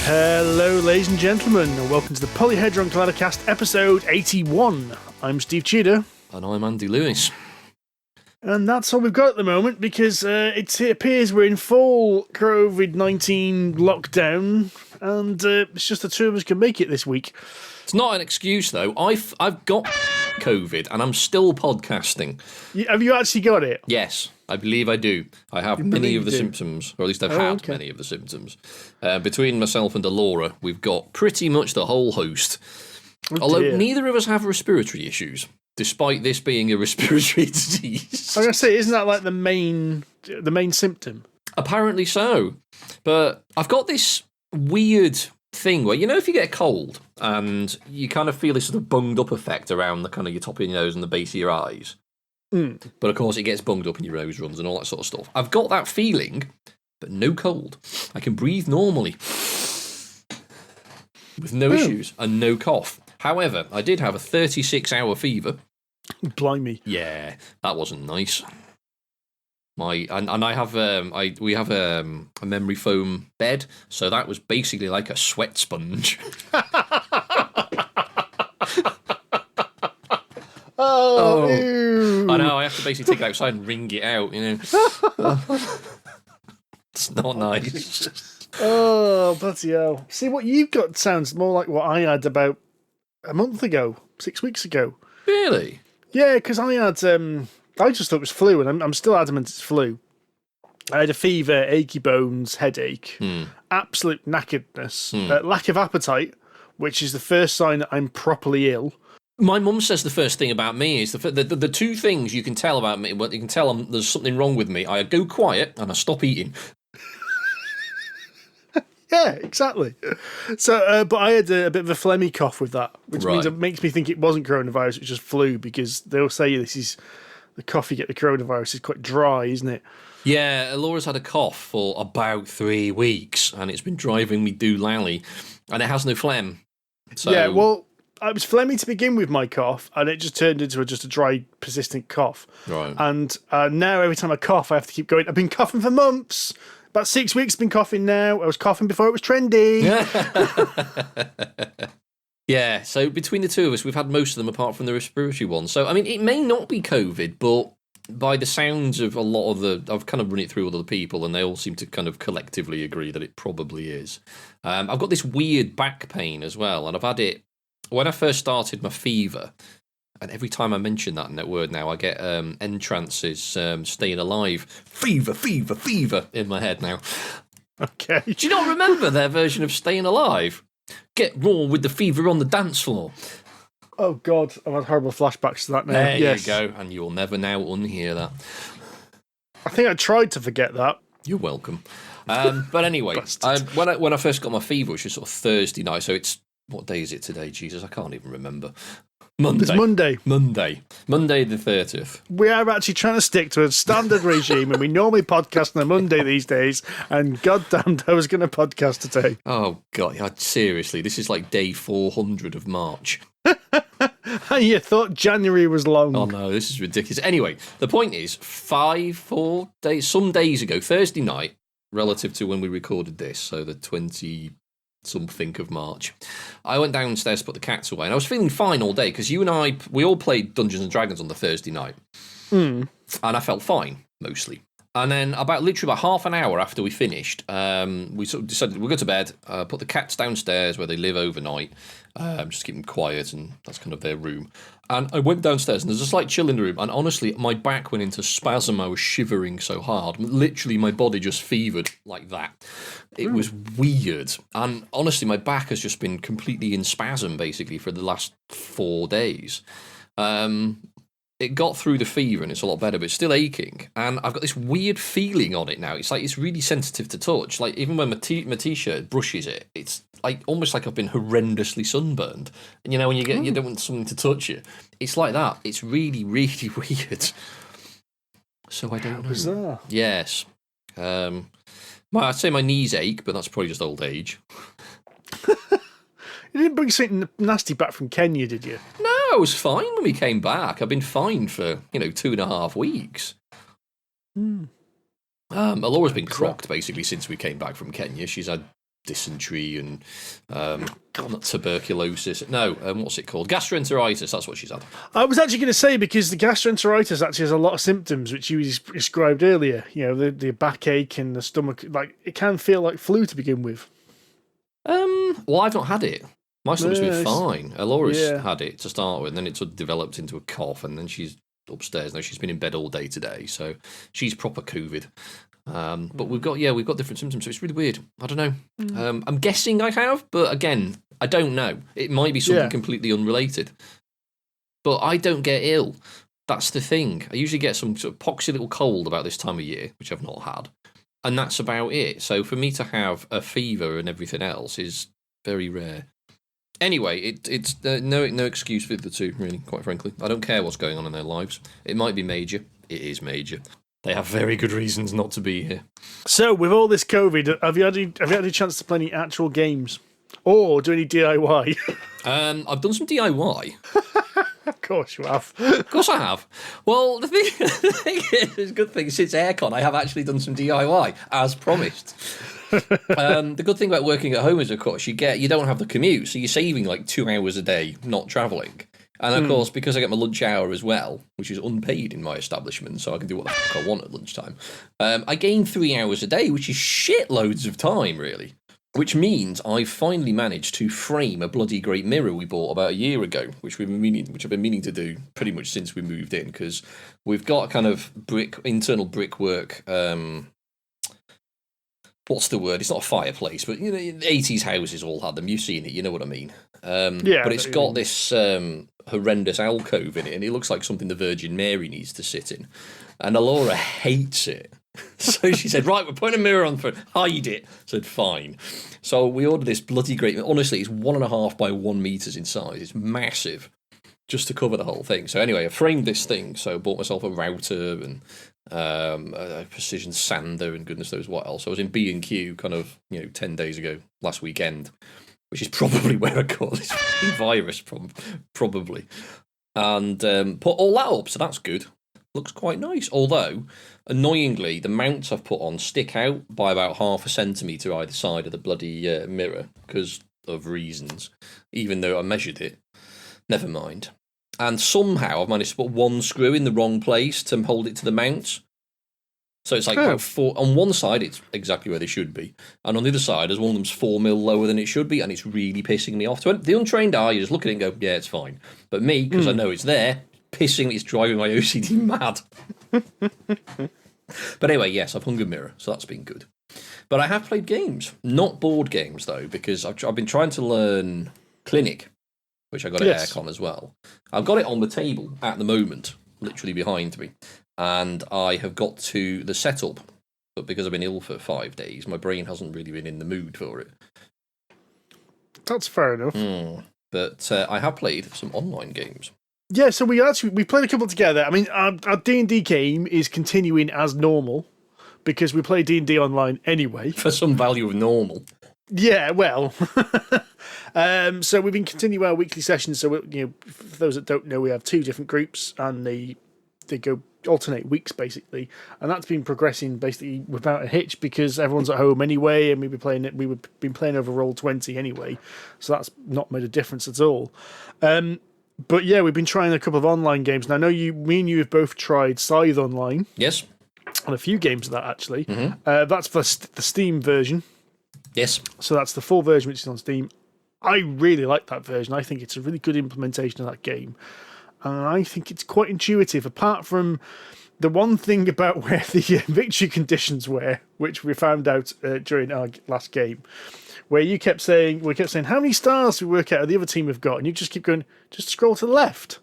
Hello, ladies and gentlemen, and welcome to the Polyhedron Collidercast, episode 81. I'm Steve Tudor. And I'm Andy Lewis. And that's all we've got at the moment, because it appears we're in full COVID-19 lockdown, and it's just the two of us can make it this week. It's not an excuse, though. I've got COVID, and I'm still podcasting. Have you actually got it? Yes, I believe I do. I have many of the symptoms, or at least I've had many of the symptoms. Between myself and Alora, we've got pretty much the whole host. Although neither of us have respiratory issues, despite this being a respiratory disease. I was going to say, isn't that like the main symptom? Apparently so. But I've got this weird thing where, you know, if you get a cold and you kind of feel this sort of bunged up effect around the kind of your top of your nose and the base of your eyes. But of course it gets bunged up in your nose runs and all that sort of stuff. I've got that feeling, but no cold. I can breathe normally with no issues and no cough. However, I did have a 36-hour fever. Blimey. Yeah, that wasn't nice. We have a memory foam bed, so that was basically like a sweat sponge. Ew. I know, I have to basically take it outside and wring it out, you know. It's not nice. Oh, bloody hell. See, what you've got sounds more like what I had about a month ago, 6 weeks ago. Really? Yeah, because I had, I just thought it was flu, and I'm still adamant it's flu. I had a fever, achy bones, headache, absolute knackeredness, lack of appetite, which is the first sign that I'm properly ill. My mum says the first thing about me is the two things you can tell about me. Well, you can tell there's something wrong with me. I go quiet and I stop eating. Yeah, exactly. So, but I had a bit of a phlegmy cough with that, which means it makes me think it wasn't coronavirus, it was just flu, because they'll say this is the cough you get the coronavirus is quite dry, isn't it? Yeah, Laura's had a cough for about 3 weeks, and it's been driving me doolally, and it has no phlegm. So... Yeah, well, I was phlegmy to begin with, my cough, and it just turned into just a dry, persistent cough. Right. And now every time I cough, I have to keep going. I've been coughing for months. About 6 weeks, I've been coughing now. I was coughing before it was trendy. Yeah, so between the two of us, we've had most of them apart from the respiratory one. So, I mean, it may not be COVID, but by the sounds of a lot of I've kind of run it through with other people, and they all seem to kind of collectively agree that it probably is. I've got this weird back pain as well, and I've had it when I first started my fever. And every time I mention that word now, I get Entrance's Staying Alive, fever, fever, fever in my head now. Okay. Do you not remember their version of Staying Alive? Get raw with the fever on the dance floor. Oh, God. I've had horrible flashbacks to that now. There you go. And you'll never now unhear that. I think I tried to forget that. You're welcome. But anyway, when I first got my fever, which was sort of Thursday night, so it's, what day is it today? Jesus, I can't even remember. Monday. It's Monday. Monday the 30th. We are actually trying to stick to a standard regime, and we normally podcast on a Monday these days, and goddamn, I was going to podcast today. Oh, God, seriously, this is like day 400 of March. You thought January was long. Oh, no, this is ridiculous. Anyway, the point is, 4 days, some days ago, Thursday night, relative to when we recorded this, so the 20-something of March, I went downstairs to put the cats away, and I was feeling fine all day, because you and I, we all played Dungeons & Dragons on the Thursday night, and I felt fine, mostly. And then literally about half an hour after we finished, we sort of decided we'll go to bed, put the cats downstairs where they live overnight, just keep them quiet, and that's kind of their room. And I went downstairs, and there's a slight chill in the room, and honestly, my back went into spasm. I was shivering so hard. Literally, my body just fevered like that. It was weird. And honestly, my back has just been completely in spasm, basically, for the last 4 days. It got through the fever and it's a lot better, but it's still aching. And I've got this weird feeling on it now. It's like it's really sensitive to touch. Like even when my t-shirt brushes it, it's like almost like I've been horrendously sunburned. And you know when you don't want something to touch you, it's like that. It's really, really weird. So I don't know. Bizarre. Yes. I'd say my knees ache, but that's probably just old age. You didn't bring something nasty back from Kenya, did you? No, I was fine when we came back. I've been fine for, 2.5 weeks. Alora's been crocked, basically, since we came back from Kenya. She's had dysentery and not tuberculosis. No, what's it called? Gastroenteritis. That's what she's had. I was actually going to say, because the gastroenteritis actually has a lot of symptoms, which you described earlier. You know, the backache and the stomach. Like, it can feel like flu to begin with. Well, I've not had it. My stomach's been fine. Alora's had it to start with, and then it sort of developed into a cough, and then she's upstairs now. She's been in bed all day today, so she's proper COVID. But we've got different symptoms, so it's really weird. I don't know. I'm guessing I have, but again, I don't know. It might be something completely unrelated. But I don't get ill. That's the thing. I usually get some sort of poxy little cold about this time of year, which I've not had, and that's about it. So for me to have a fever and everything else is very rare. Anyway, it's no excuse for the two, really, quite frankly. I don't care what's going on in their lives. It might be major. It is major. They have very good reasons not to be here. So, with all this COVID, have you had a chance to play any actual games? Or do any DIY? I've done some DIY. Of course you have. Of course I have. Well, the thing is, it's a good thing, since Airecon, I have actually done some DIY, as promised. The good thing about working at home is, of course, you don't have the commute, so you're saving like 2 hours a day not travelling. And of course, because I get my lunch hour as well, which is unpaid in my establishment, so I can do what the fuck I want at lunchtime, I gain 3 hours a day, which is shitloads of time, really. Which means I've finally managed to frame a bloody great mirror we bought about a year ago, which I've been meaning to do pretty much since we moved in, because we've got kind of internal brickwork. What's the word? It's not a fireplace, but 80s houses all had them. You've seen it, you know what I mean. But it's got this horrendous alcove in it, and it looks like something the Virgin Mary needs to sit in. And Alora hates it. So she said, right, we're putting a mirror on for it. Hide it. I said, fine. So we ordered this bloody great... Honestly, it's 1.5 by 1 meters in size. It's massive, just to cover the whole thing. So anyway, I framed this thing. So I bought myself a router and a precision sander and goodness knows what else. I was in B&Q kind of 10 days ago, last weekend, which is probably where I caught this virus probably. And put all that up, so that's good. Looks quite nice. Although, annoyingly, the mounts I've put on stick out by about 0.5 centimetre either side of the bloody mirror because of reasons, even though I measured it. Never mind. And somehow I've managed to put one screw in the wrong place to hold it to the mount. So it's like about 4... On one side, it's exactly where they should be. And on the other side, there's one of them's 4 mil lower than it should be, and it's really pissing me off. The untrained eye, you just look at it and go, yeah, it's fine. But me, because I know it's there... It's driving my OCD mad. But anyway, yes, I've hung a mirror, so that's been good. But I have played games, not board games though, because I've been trying to learn Clinic, which I got at Airecon as well. I've got it on the table at the moment, literally behind me, and I have got to the setup, but because I've been ill for 5 days, my brain hasn't really been in the mood for it. That's fair enough. But I have played some online games. Yeah, so we played a couple together. I mean, our D&D game is continuing as normal because we play D&D online anyway. For some value of normal. Yeah, well. So we've been continuing our weekly sessions. So, for those that don't know, we have 2 different groups and they go alternate weeks, basically. And that's been progressing basically without a hitch because everyone's at home anyway and we've been playing over Roll20 anyway. So that's not made a difference at all. But yeah, we've been trying a couple of online games. And I know me and you have both tried Scythe online. Yes. And a few games of that, actually. That's for the Steam version. Yes. So that's the full version, which is on Steam. I really like that version. I think it's a really good implementation of that game. And I think it's quite intuitive, apart from the one thing about where the victory conditions were, which we found out during our last game. Where we kept saying, how many stars do we work out of the other team have got? And you just keep going, just scroll to the left.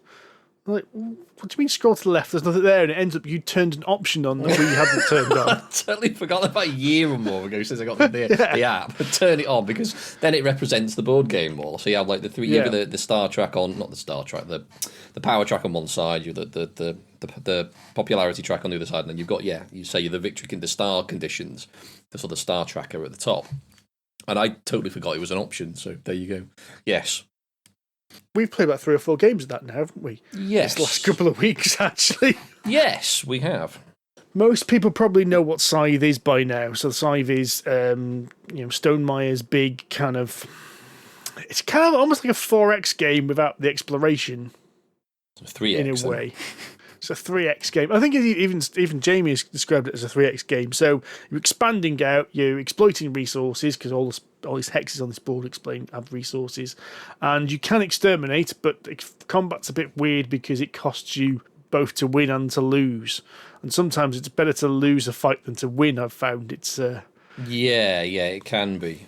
I'm like, what do you mean scroll to the left? There's nothing there. And it ends up you turned an option on that we hadn't turned on. I totally forgot about a year or more ago since I got the app. But turn it on because then it represents the board game more. So you have like you have the star track on, not the star track, the power track on one side, you have the popularity track on the other side, and then you've got, you say the victory, the star conditions, the sort of star tracker at the top. And I totally forgot it was an option, so there you go. Yes. We've played about 3 or 4 games of that now, haven't we? Yes. This last couple of weeks, actually. Yes, we have. Most people probably know what Scythe is by now. So Scythe is, Stonemeyer's big kind of... It's kind of almost like a 4X game without the exploration. 3X, in a way. It's a 3X game. I think even Jamie has described it as a 3X game. So you're expanding out, you're exploiting resources, because all these hexes on this board have resources. And you can exterminate, but the combat's a bit weird because it costs you both to win and to lose. And sometimes it's better to lose a fight than to win, I've found. It's... Yeah, it can be.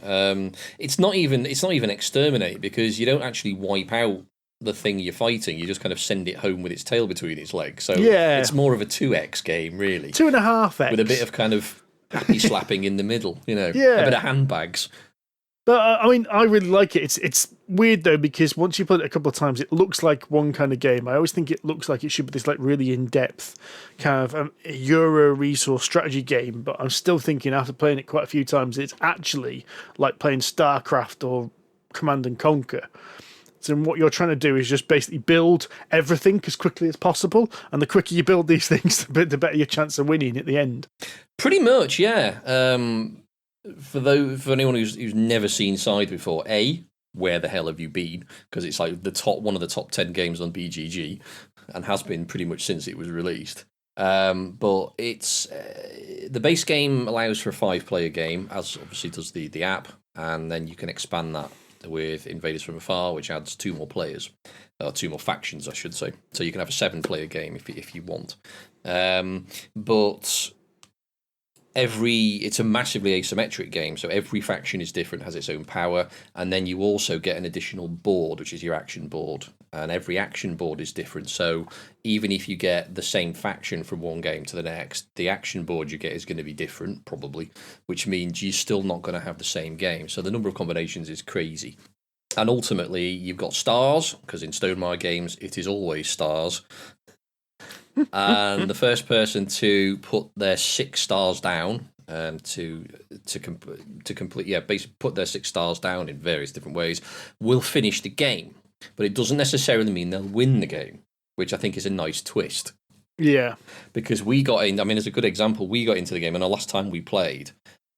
It's not even exterminate, because you don't actually wipe out the thing you're fighting. You just kind of send it home with its tail between its legs. So it's more of a 2X game, really. 2.5X. With a bit of kind of happy slapping in the middle, a bit of handbags. But I really like it. It's weird though, because once you play it a couple of times, it looks like one kind of game. I always think it looks like it should be this like really in-depth kind of Euro resource strategy game. But I'm still thinking, after playing it quite a few times, it's actually like playing StarCraft or Command and Conquer. So what you're trying to do is just basically build everything as quickly as possible, and the quicker you build these things, the better your chance of winning at the end. Pretty much, yeah. For anyone who's never seen Scythe before, where the hell have you been? Because it's like one of the top 10 games on BGG, and has been pretty much since it was released. But it's the base game allows for a 5-player game, as obviously does the app, and then you can expand that with Invaders from Afar, which adds 2 more players, or 2 more factions, I should say. So you can have a 7-player game if you want. But it's a massively asymmetric game, so every faction is different, has its own power, and then you also get an additional board, which is your action board, and every action board is different. So even if you get the same faction from one game to the next, the action board you get is going to be different, probably, which means you're still not going to have the same game. So the number of combinations is crazy. And ultimately, you've got stars, because in Stonemaier games, it is always stars. And the first person to put their 6 stars down, to complete, basically put their 6 stars down in various different ways, will finish the game. But it doesn't necessarily mean they'll win the game, which I think is a nice twist. Yeah. Because we got in, as a good example, we got into the game, and the last time we played,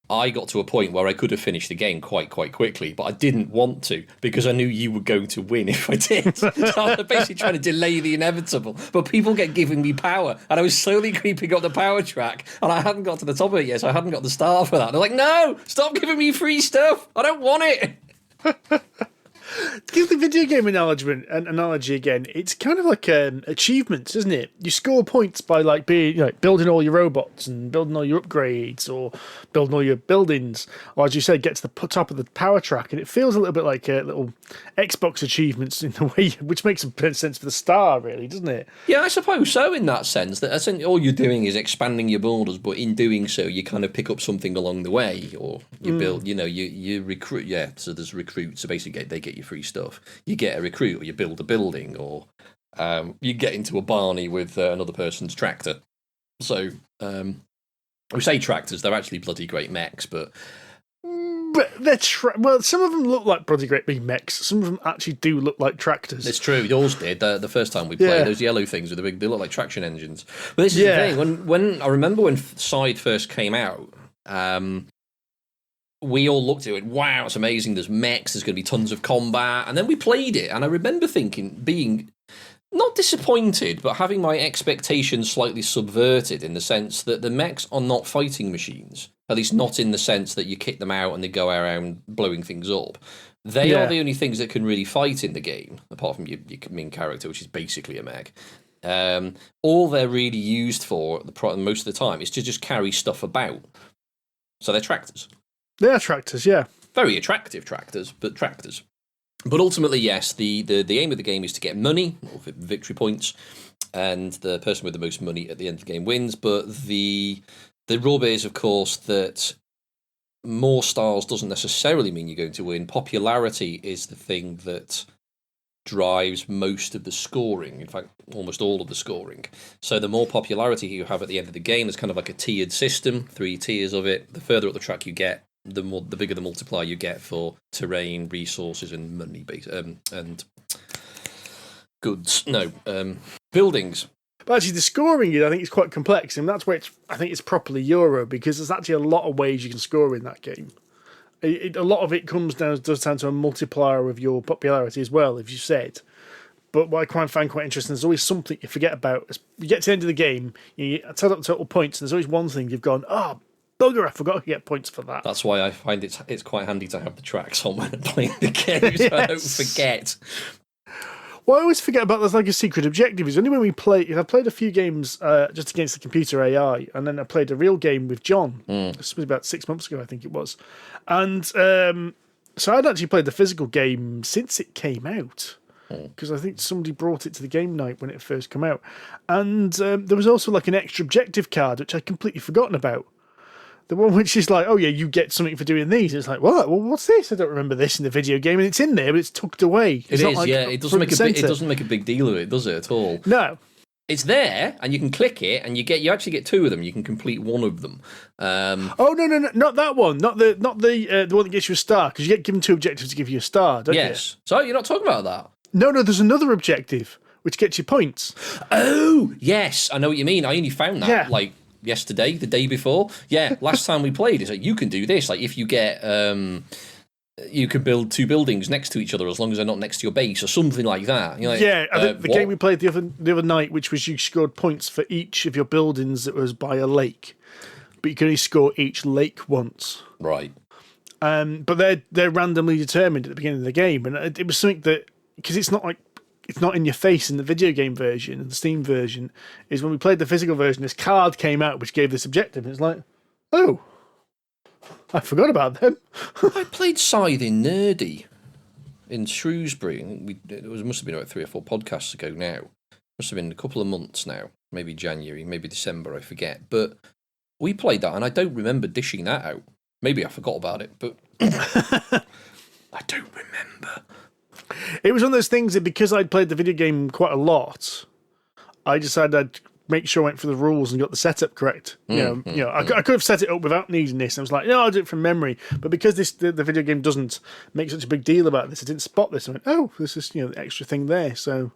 I got to a point where I could have finished the game quite quickly, but I didn't want to, because I knew you were going to win if I did. So I was basically trying to delay the inevitable. But people get giving me power, and I was slowly creeping up the power track, and I hadn't got to the top of it yet, so I hadn't got the star for that. They're like, no, stop giving me free stuff. I don't want it. To give the video game analogy again, it's kind of like achievements, isn't it? You score points by like building all your robots and building all your upgrades, or building all your buildings, or as you said, get to the top of the power track. And it feels a little bit like little Xbox achievements in a way, which makes a sense for the star, really, doesn't it? Yeah, I suppose so, in that sense. That all you're doing is expanding your borders, but in doing so, you kind of pick up something along the way, or you build. You recruit. Yeah, so there's recruits. So basically, they get you free stuff. You get a recruit, or you build a building, or you get into a barney with another person's tractor. So we say tractors, they're actually bloody great mechs, but they're some of them look like bloody great big mechs. Some of them actually do look like tractors. It's true. Yours did the first time we played. Those yellow things with they look like traction engines. But this is the thing. When I remember when Scythe first came out, we all looked at it, wow, it's amazing, there's mechs, there's going to be tons of combat, and then we played it, and I remember being not disappointed, but having my expectations slightly subverted, in the sense that the mechs are not fighting machines, at least not in the sense that you kick them out and they go around blowing things up. They are the only things that can really fight in the game, apart from your main character, which is basically a mech. All they're really used for, most of the time, is to just carry stuff about. So they're tractors. They are tractors, yeah. Very attractive tractors, but tractors. But ultimately, yes, the aim of the game is to get money, or victory points, and the person with the most money at the end of the game wins. But the rub is, of course, that more stars doesn't necessarily mean you're going to win. Popularity is the thing that drives most of the scoring, in fact, almost all of the scoring. So the more popularity you have at the end of the game, there's kind of like a tiered system, 3 tiers of it. The further up the track you get, the bigger the multiplier you get for terrain, resources, and money, and goods. No, buildings. But actually, the scoring, I think, is quite complex, and that's where I think it's properly Euro, because there's actually a lot of ways you can score in that game. A lot of it does down to a multiplier of your popularity as well, as you said. But what I find quite interesting, there's always something you forget about. You get to the end of the game, you tell up the total points, and there's always one thing you've gone, bugger, I forgot to get points for that. That's why I find it's quite handy to have the tracks on when I'm playing the game, so I don't forget. What I always forget about there's like a secret objective is only when we play. I've played a few games just against the computer AI, and then I played a real game with John. This was about 6 months ago, I think it was. And so I'd actually played the physical game since it came out, because I think somebody brought it to the game night when it first came out. And there was also like an extra objective card, which I'd completely forgotten about. The one which is like, oh yeah, you get something for doing these. It's like, what? Well, what's this? I don't remember this in the video game, and it's in there, but it's tucked away. It is, like It doesn't make a big deal of it, does it at all? No. It's there, and you can click it, and you actually get 2 of them. You can complete one of them. Oh no, not that one, not the one that gets you a star, because you get given 2 objectives to give you a star, don't you? Yes. So you're not talking about that? No, there's another objective which gets you points. Oh yes, I know what you mean. I only found that yesterday, the day before. Yeah, last time we played, it's like you can do this. Like if you get, you can build 2 buildings next to each other as long as they're not next to your base or something like that. You're like, I think the game we played the other night, which was you scored points for each of your buildings that was by a lake, but you can only score each lake once. Right. But they're randomly determined at the beginning of the game, and it was something that, because it's not in your face in the video game version and the Steam version, is when we played the physical version, this card came out which gave this objective, and it's like, oh, I forgot about them. I played Scythe in Nerdy in Shrewsbury. It must have been about 3 or 4 podcasts ago now. Must have been a couple of months now, maybe January, maybe December, I forget. But we played that, and I don't remember dishing that out. Maybe I forgot about it, but I don't remember. It was one of those things that, because I'd played the video game quite a lot, I decided I'd make sure I went for the rules and got the setup correct. I could have set it up without needing this. I was like, no, I'll do it from memory. But because the video game doesn't make such a big deal about this, I didn't spot this. I went, oh, this is the extra thing there. So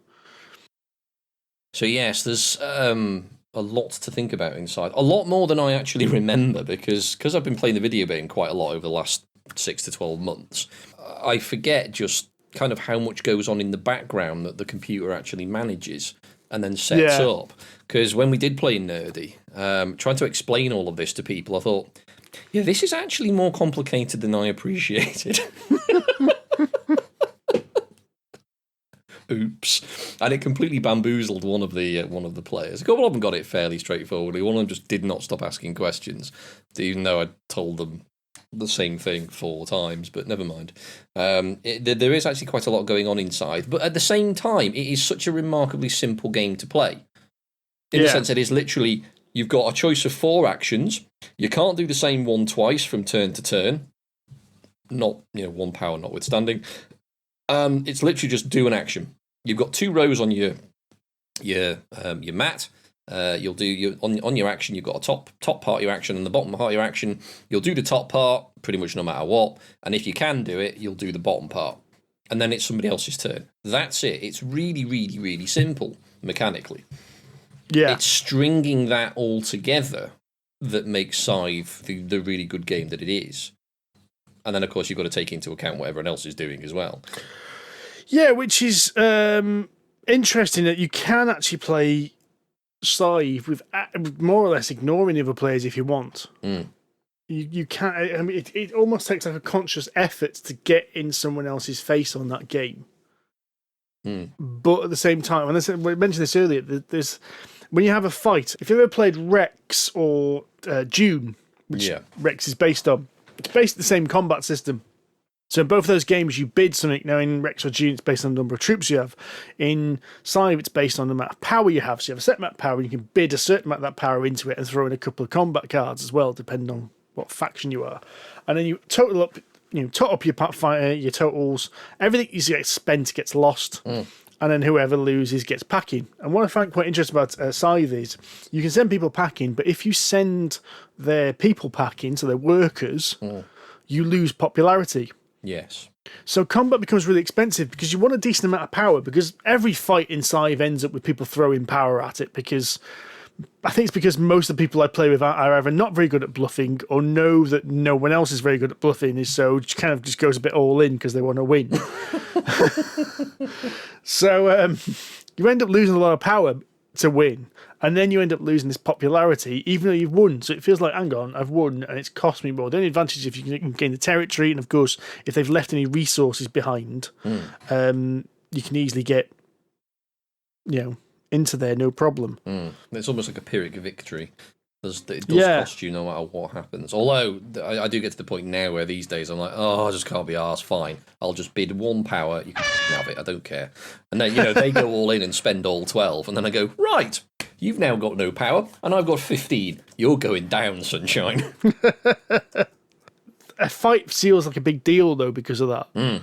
yes, there's a lot to think about inside. A lot more than I actually remember, because I've been playing the video game quite a lot over the last 6 to 12 months. I forget just kind of how much goes on in the background that the computer actually manages and then sets up. Because when we did play Nerdy, trying to explain all of this to people, I thought, yeah, this is actually more complicated than I appreciated. Oops. And it completely bamboozled one of the players. A couple of them got it fairly straightforwardly. One of them just did not stop asking questions, even though I told them the same thing 4 times, but never mind. There is actually quite a lot going on inside, but at the same time, it is such a remarkably simple game to play. In the sense that it's literally, you've got a choice of 4 actions. You can't do the same one twice from turn to turn. Not, 1 power notwithstanding. It's literally just do an action. You've got 2 rows on your mat. You'll do on your action. You've got a top part of your action and the bottom part of your action. You'll do the top part pretty much no matter what, and if you can do it, you'll do the bottom part, and then it's somebody else's turn. That's it. It's really, really, really simple mechanically. Yeah, it's stringing that all together that makes Scythe the really good game that it is. And then, of course, you've got to take into account what everyone else is doing as well. Yeah, which is interesting that you can actually play Scythe with more or less ignoring the other players if you want. You can't. I mean, it almost takes like a conscious effort to get in someone else's face on that game. But at the same time, and we mentioned this earlier, there's when you have a fight. If you've ever played Rex or Dune, which Rex is based on, it's based on the same combat system. So in both of those games, you bid something. Now, in Rex or Dune, it's based on the number of troops you have. In Scythe, it's based on the amount of power you have. So you have a set amount of power, and you can bid a certain amount of that power into it and throw in a couple of combat cards as well, depending on what faction you are. And then you total up your your totals. Everything you get spent gets lost. And then whoever loses gets packing. And what I find quite interesting about Scythe is you can send people packing, but if you send their people packing, so their workers, you lose popularity. Yes. So combat becomes really expensive because you want a decent amount of power, because every fight in Scythe ends up with people throwing power at it, because I think it's because most of the people I play with are either not very good at bluffing or know that no one else is very good at bluffing, so kind of just goes a bit all in because they want to win. So you end up losing a lot of power to win, and then you end up losing this popularity even though you've won. So it feels like, hang on, I've won and it's cost me more. The only advantage is if you can gain the territory, and of course if they've left any resources behind, you can easily get into there, no problem. It's almost like a Pyrrhic victory. It does cost you no matter what happens. Although I do get to the point now where these days I'm like, I just can't be arsed. Fine, I'll just bid 1 power. You can have it. I don't care. And then they go all in and spend all 12, and then I go, right, you've now got no power, and I've got 15. You're going down, sunshine. A fight feels like a big deal though because of that.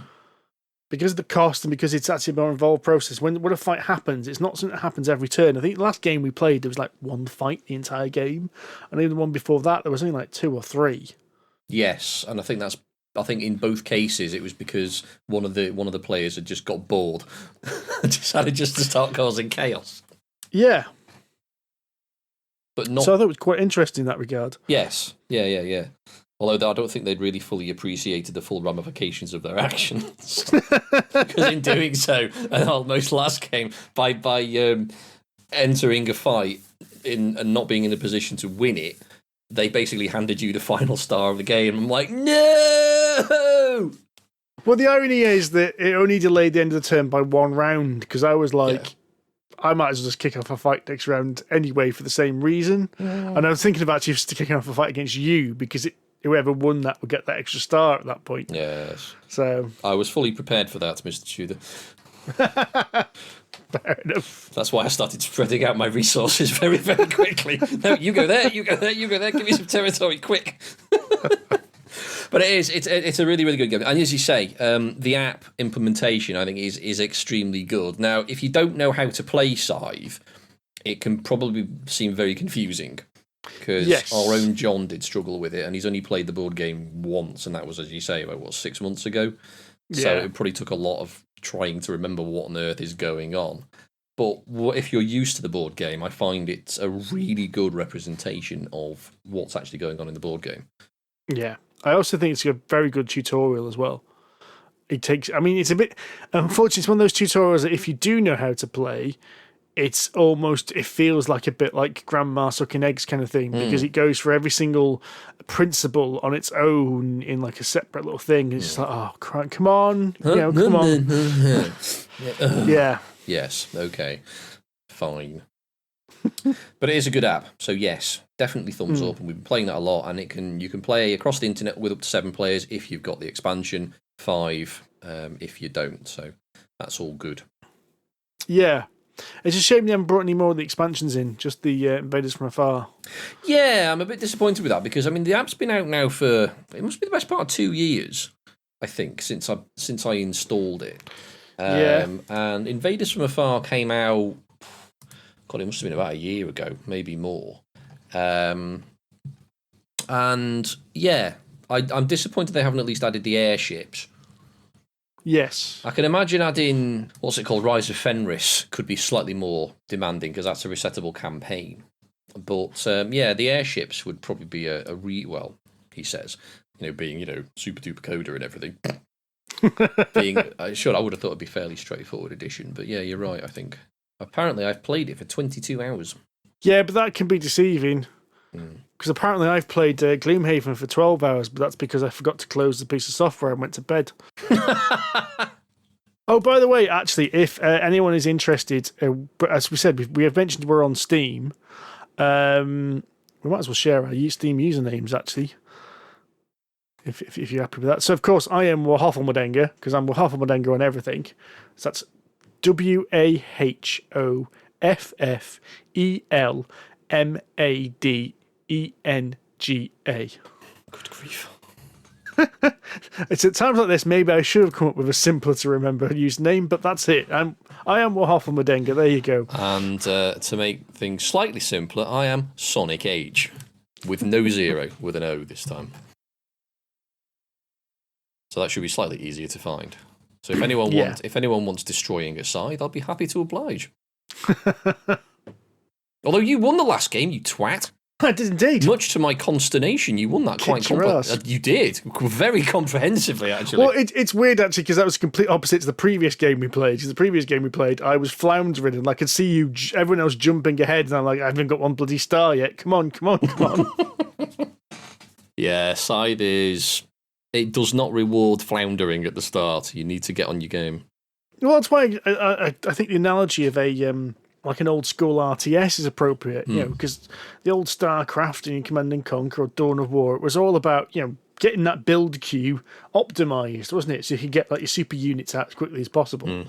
Because of the cost and because it's actually a more involved process. When a fight happens, it's not something that happens every turn. I think the last game we played, there was like 1 fight the entire game. And even the one before that, there was only like 2 or 3. Yes, and I think in both cases it was because one of the players had just got bored and decided just to start causing chaos. Yeah. But not. So I thought it was quite interesting in that regard. Yes. Yeah. Although I don't think they'd really fully appreciated the full ramifications of their actions. Because in doing so, and almost last game, by entering a fight and not being in a position to win it, they basically handed you the final star of the game. I'm like, no! Well, the irony is that it only delayed the end of the turn by 1 round, because I was like, I might as well just kick off a fight next round anyway for the same reason. And I was thinking about just kicking off a fight against you, because whoever won that would get that extra star at that point. Yes. So I was fully prepared for that, Mr. Tudor. Fair enough. That's why I started spreading out my resources very, very quickly. No, you go there, you go there, you go there. Give me some territory, quick. But it's a really, really good game. And as you say, the app implementation, I think, is extremely good. Now, if you don't know how to play Scythe, it can probably seem very confusing. Because our own John did struggle with it, and he's only played the board game once, and that was, as you say, about 6 months ago. So it probably took a lot of trying to remember what on earth is going on. But if you're used to the board game, I find it's a really good representation of what's actually going on in the board game. Yeah. I also think it's a very good tutorial as well. It's a bit, unfortunately, it's one of those tutorials that if you do know how to play, it feels like a bit like Grandma sucking eggs kind of thing, because it goes for every single principle on its own in like a separate little thing. It's just like, oh, come on, come on. Yeah. Yes, okay, fine. But it is a good app, so yes, definitely thumbs up. And we've been playing that a lot, and you can play across the internet with up to 7 players if you've got the expansion, 5 if you don't. So that's all good. Yeah. It's a shame they haven't brought any more of the expansions in, just the Invaders from Afar. Yeah, I'm a bit disappointed with that, because the app's been out now for, it must be the best part of 2 years, I think, since I installed it. And Invaders from Afar came out, God, it must have been about a year ago, maybe more. And yeah, I'm disappointed they haven't at least added the airships. Yes. I can imagine adding, what's it called, Rise of Fenris could be slightly more demanding, because that's a resettable campaign. But the airships would probably be well, he says, being, super duper coder and everything. I would have thought it'd be a fairly straightforward addition, but yeah, you're right, I think. Apparently I've played it for 22 hours. Yeah, but that can be deceiving. Because apparently I've played Gloomhaven for 12 hours, but that's because I forgot to close the piece of software and went to bed. Oh, by the way, actually, if anyone is interested, as we said, we have mentioned we're on Steam. We might as well share our Steam usernames, actually, if you're happy with that. So, of course, I am Wahofflemadenga, because I'm Wahofflemadenga on everything. So that's WAHOFFELMADENGA. Good grief. It's at times like this, maybe I should have come up with a simpler to remember username, but that's it. I am Wahofflemadenga, there you go. And to make things slightly simpler, I am Sonic Age, with no 0, with an O this time. So that should be slightly easier to find. So if anyone wants destroying a Scythe, I'll be happy to oblige. Although you won the last game, you twat. I did indeed. Much to my consternation, you won that quite You did. Very comprehensively, actually. Well, it's weird, actually, because that was complete opposite to the previous game we played. Because the previous game we played, I was floundering, and I could see everyone else jumping ahead, and I'm like, I haven't got one bloody star yet. Come on. Yeah, Scythe it does not reward floundering at the start. You need to get on your game. Well, that's why I think the analogy of like an old school RTS is appropriate, because the old StarCraft and Command and Conquer or Dawn of War, it was all about, getting that build queue optimized, wasn't it? So you could get like your super units out as quickly as possible.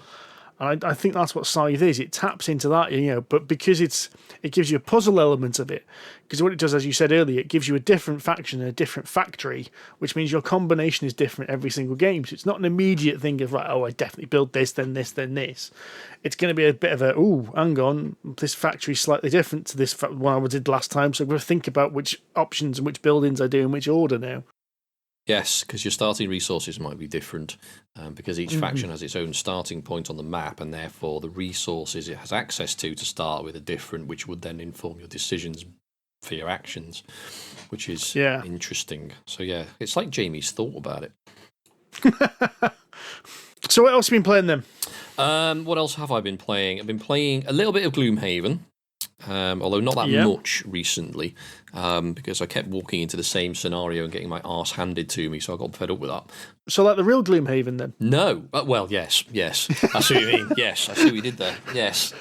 And I think that's what Scythe is. It taps into that, but because it gives you a puzzle element of it. Because what it does, as you said earlier, it gives you a different faction and a different factory, which means your combination is different every single game. So it's not an immediate thing of, right, I definitely build this, then this, then this. It's going to be a bit of hang on, this factory's slightly different to this one I did last time, so I'm going to think about which options and which buildings I do in which order now. Yes, because your starting resources might be different, because each faction has its own starting point on the map, and therefore the resources it has access to start with are different, which would then inform your decisions for your actions, which is interesting. So yeah, it's like Jamie's thought about it. So what else have you been playing then? What else have I been playing? I've been playing a little bit of Gloomhaven. Although not that much recently, because I kept walking into the same scenario and getting my arse handed to me, so I got fed up with that. So like the real Gloomhaven then? No. Well, yes. I see what you mean. Yes, I see what you did there. Yes.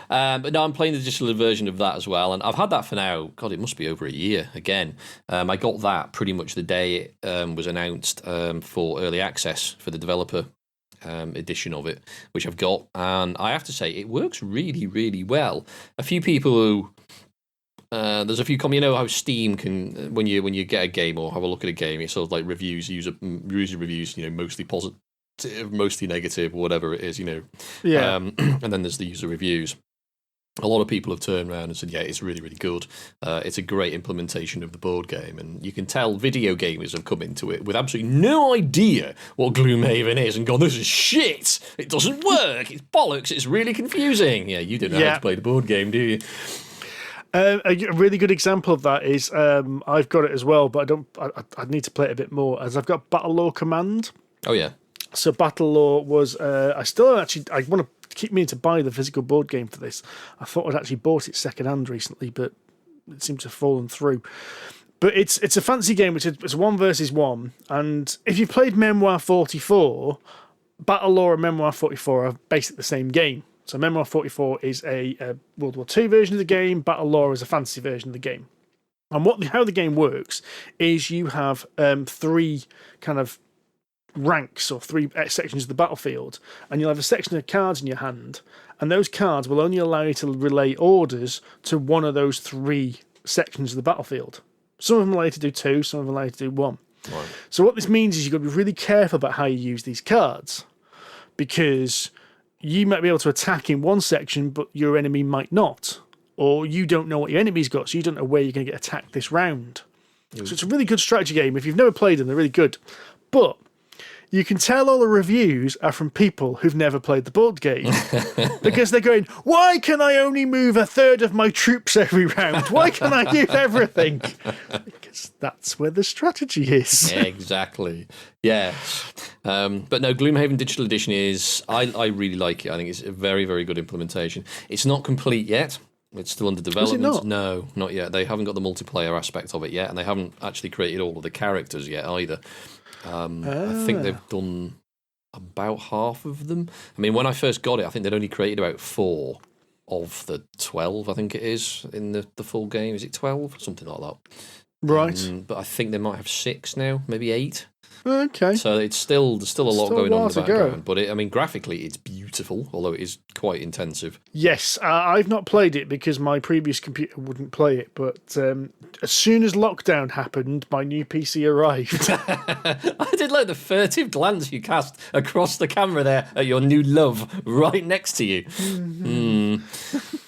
But no, I'm playing the digital version of that as well, and I've had that for now, God, it must be over a year again. I got that pretty much the day it was announced for early access for the developer edition of it, which I've got, and I have to say it works really, really well. A few people who there's a few how Steam can, when you get a game or have a look at a game, it's sort of like reviews, user reviews, mostly positive, mostly negative, whatever it is, and then there's the user reviews. A lot of people have turned around and said, yeah, it's really, really good. It's a great implementation of the board game. And you can tell video gamers have come into it with absolutely no idea what Gloomhaven is and gone, this is shit. It doesn't work. It's bollocks. It's really confusing. Yeah, you don't know how to play the board game, do you? A really good example of that is I've got it as well, but I need to play it a bit more, as I've got Battle Law Command. Oh, yeah. So Battle Law was, I want to keep meaning to buy the physical board game for this. I thought I'd actually bought it second-hand recently, but it seemed to have fallen through. But it's a fancy game, which is 1 versus 1, and if you played Memoir 44, Battle Law and Memoir 44 are basically the same game. So Memoir 44 is a World War II version of the game, Battle Law is a fantasy version of the game. And how the game works is you have 3 kind of ranks or 3 sections of the battlefield, and you'll have a section of cards in your hand, and those cards will only allow you to relay orders to one of those 3 sections of the battlefield. Some of them allow you to do 2, some of them allow you to do 1. Right. So what this means is you've got to be really careful about how you use these cards, because you might be able to attack in one section, but your enemy might not, or you don't know what your enemy's got, so you don't know where you're going to get attacked this round. So it's a really good strategy game. If you've never played them, they're really good. But you can tell all the reviews are from people who've never played the board game, because they're going, why can I only move a third of my troops every round? Why can't I use everything? Because that's where the strategy is. Exactly. Yes. But no, Gloomhaven Digital Edition I really like it. I think it's a very, very good implementation. It's not complete yet. It's still under development. Is it not? No, not yet. They haven't got the multiplayer aspect of it yet, and they haven't actually created all of the characters yet either. I think they've done about half of them. I mean, when I first got it, I think they'd only created about 4 of the 12, I think it is, in the full game. Is it 12? Something like that. Right. But I think they might have 6 now, maybe 8. Okay. So there's still a lot going on in the to background. But graphically, it's beautiful, although it is quite intensive. Yes, I've not played it because my previous computer wouldn't play it. But as soon as lockdown happened, my new PC arrived. I did like the furtive glance you cast across the camera there at your new love right next to you.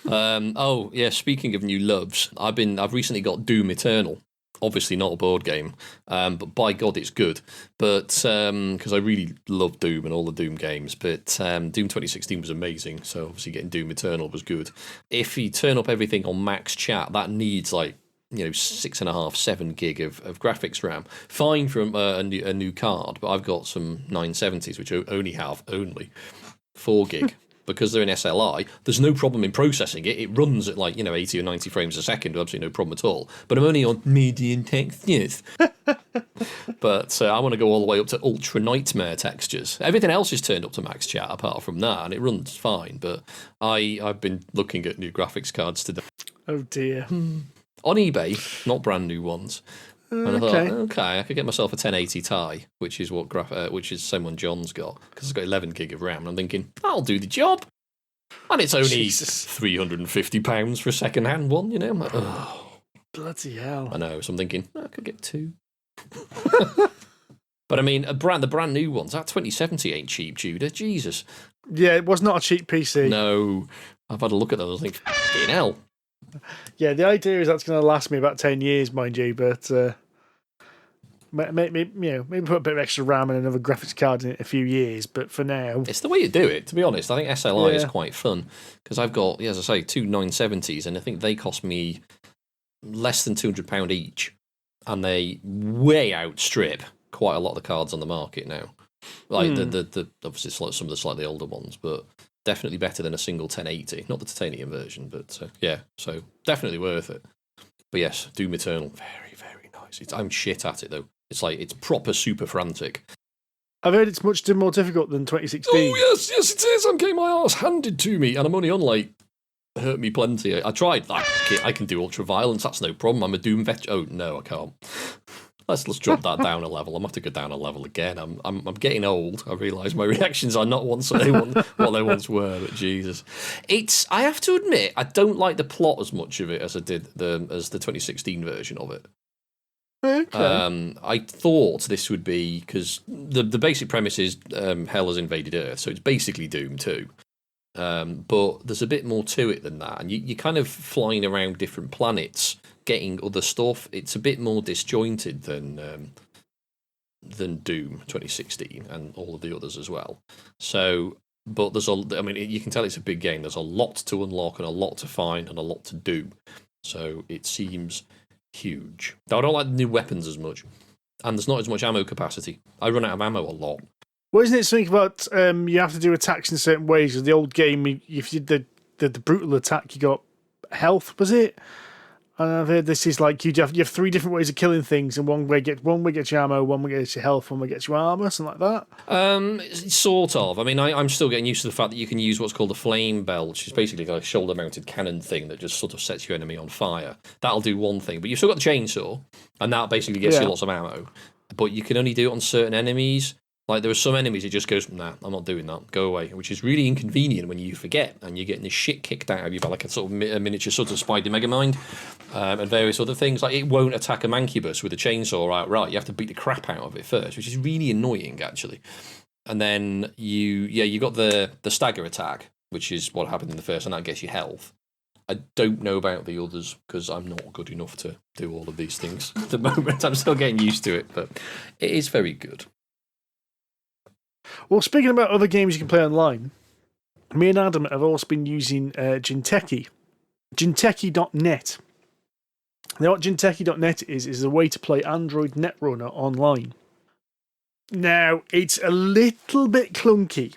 Oh yeah, speaking of new loves, I've recently got Doom Eternal obviously not a board game, but by God, it's good. But because I really love Doom and all the Doom games, but Doom 2016 was amazing. So obviously getting Doom Eternal was good. If you turn up everything on max chat, that needs like 6.5, 7 gig of graphics RAM. Fine from a new card, but I've got some 970s which only have 4 gig. Because they're in SLI, there's no problem in processing it. It runs at 80 or 90 frames a second, absolutely no problem at all. But I'm only on medium textures. But I want to go all the way up to ultra nightmare textures. Everything else is turned up to max chat apart from that, and it runs fine. But I've been looking at new graphics cards today. Oh dear. On eBay, not brand new ones. And I thought, okay, I could get myself a 1080 Ti, which is which is the same one John's got, because it's got 11 gig of RAM. And I'm thinking, that'll do the job. And it's only £350 for a second-hand one, I'm like, oh. Bloody hell. I know, so I'm thinking, I could get 2. But I mean, the brand new ones, that 2070 ain't cheap, Judah. Jesus. Yeah, it was not a cheap PC. No. I've had a look at those and think, fucking hell. Yeah, the idea is that's going to last me about 10 years, mind you, but maybe put a bit of extra RAM and another graphics card in it a few years, but for now... It's the way you do it, to be honest. I think SLI is quite fun, because I've got, as I say, 2 970s, and I think they cost me less than £200 each, and they way outstrip quite a lot of the cards on the market now. Like, the obviously some of the slightly older ones, but... definitely better than a single 1080. Not the titanium version, but so definitely worth it. But yes, Doom Eternal, very, very nice. I'm shit at it, though. It's proper super frantic. I've heard it's much more difficult than 2016. Oh, yes, it is. I'm getting my arse handed to me, and I'm only on, hurt me plenty. I tried. I can do ultra violence, that's no problem. I'm a Doom vet. Oh, no, I can't. Let's drop that down a level. I'm going to have to go down a level again. I'm getting old. I realise my reactions are not what they once were. But Jesus, I have to admit, I don't like the plot as much of it as I did as the 2016 version of it. Okay. I thought this would be, because the basic premise is hell has invaded Earth, so it's basically Doom 2. But there's a bit more to it than that, and you're kind of flying around different planets, getting other stuff. It's a bit more disjointed than Doom 2016 and all of the others as well. So, but you can tell it's a big game. There's a lot to unlock and a lot to find and a lot to do. So it seems huge. Though I don't like the new weapons as much, and there's not as much ammo capacity. I run out of ammo a lot. Well, isn't it something about you have to do attacks in certain ways? Because the old game, if you did the brutal attack, you got health, was it? And I've heard this is like you have 3 different ways of killing things, and one way gets you ammo, one way gets you health, one way gets you armor, something like that. Sort of. I mean, I'm still getting used to the fact that you can use what's called a flame belt, which is basically like a shoulder-mounted cannon thing that just sort of sets your enemy on fire. That'll do one thing, but you've still got the chainsaw, and that basically gets you lots of ammo. But you can only do it on certain enemies. Like, there are some enemies, it just goes, nah, I'm not doing that, go away, which is really inconvenient when you forget, and you're getting the shit kicked out of you by like a sort of a miniature sort of Spider Megamind, and various other things. Like, it won't attack a Mancubus with a chainsaw outright. You have to beat the crap out of it first, which is really annoying, actually. And then you got the stagger attack, which is what happened in the first, and that gets you health. I don't know about the others, because I'm not good enough to do all of these things at the moment. I'm still getting used to it, but it is very good. Well, speaking about other games you can play online, me and Adam have also been using Jinteki. Jinteki.net. Now, what Jinteki.net is a way to play Android Netrunner online. Now, it's a little bit clunky.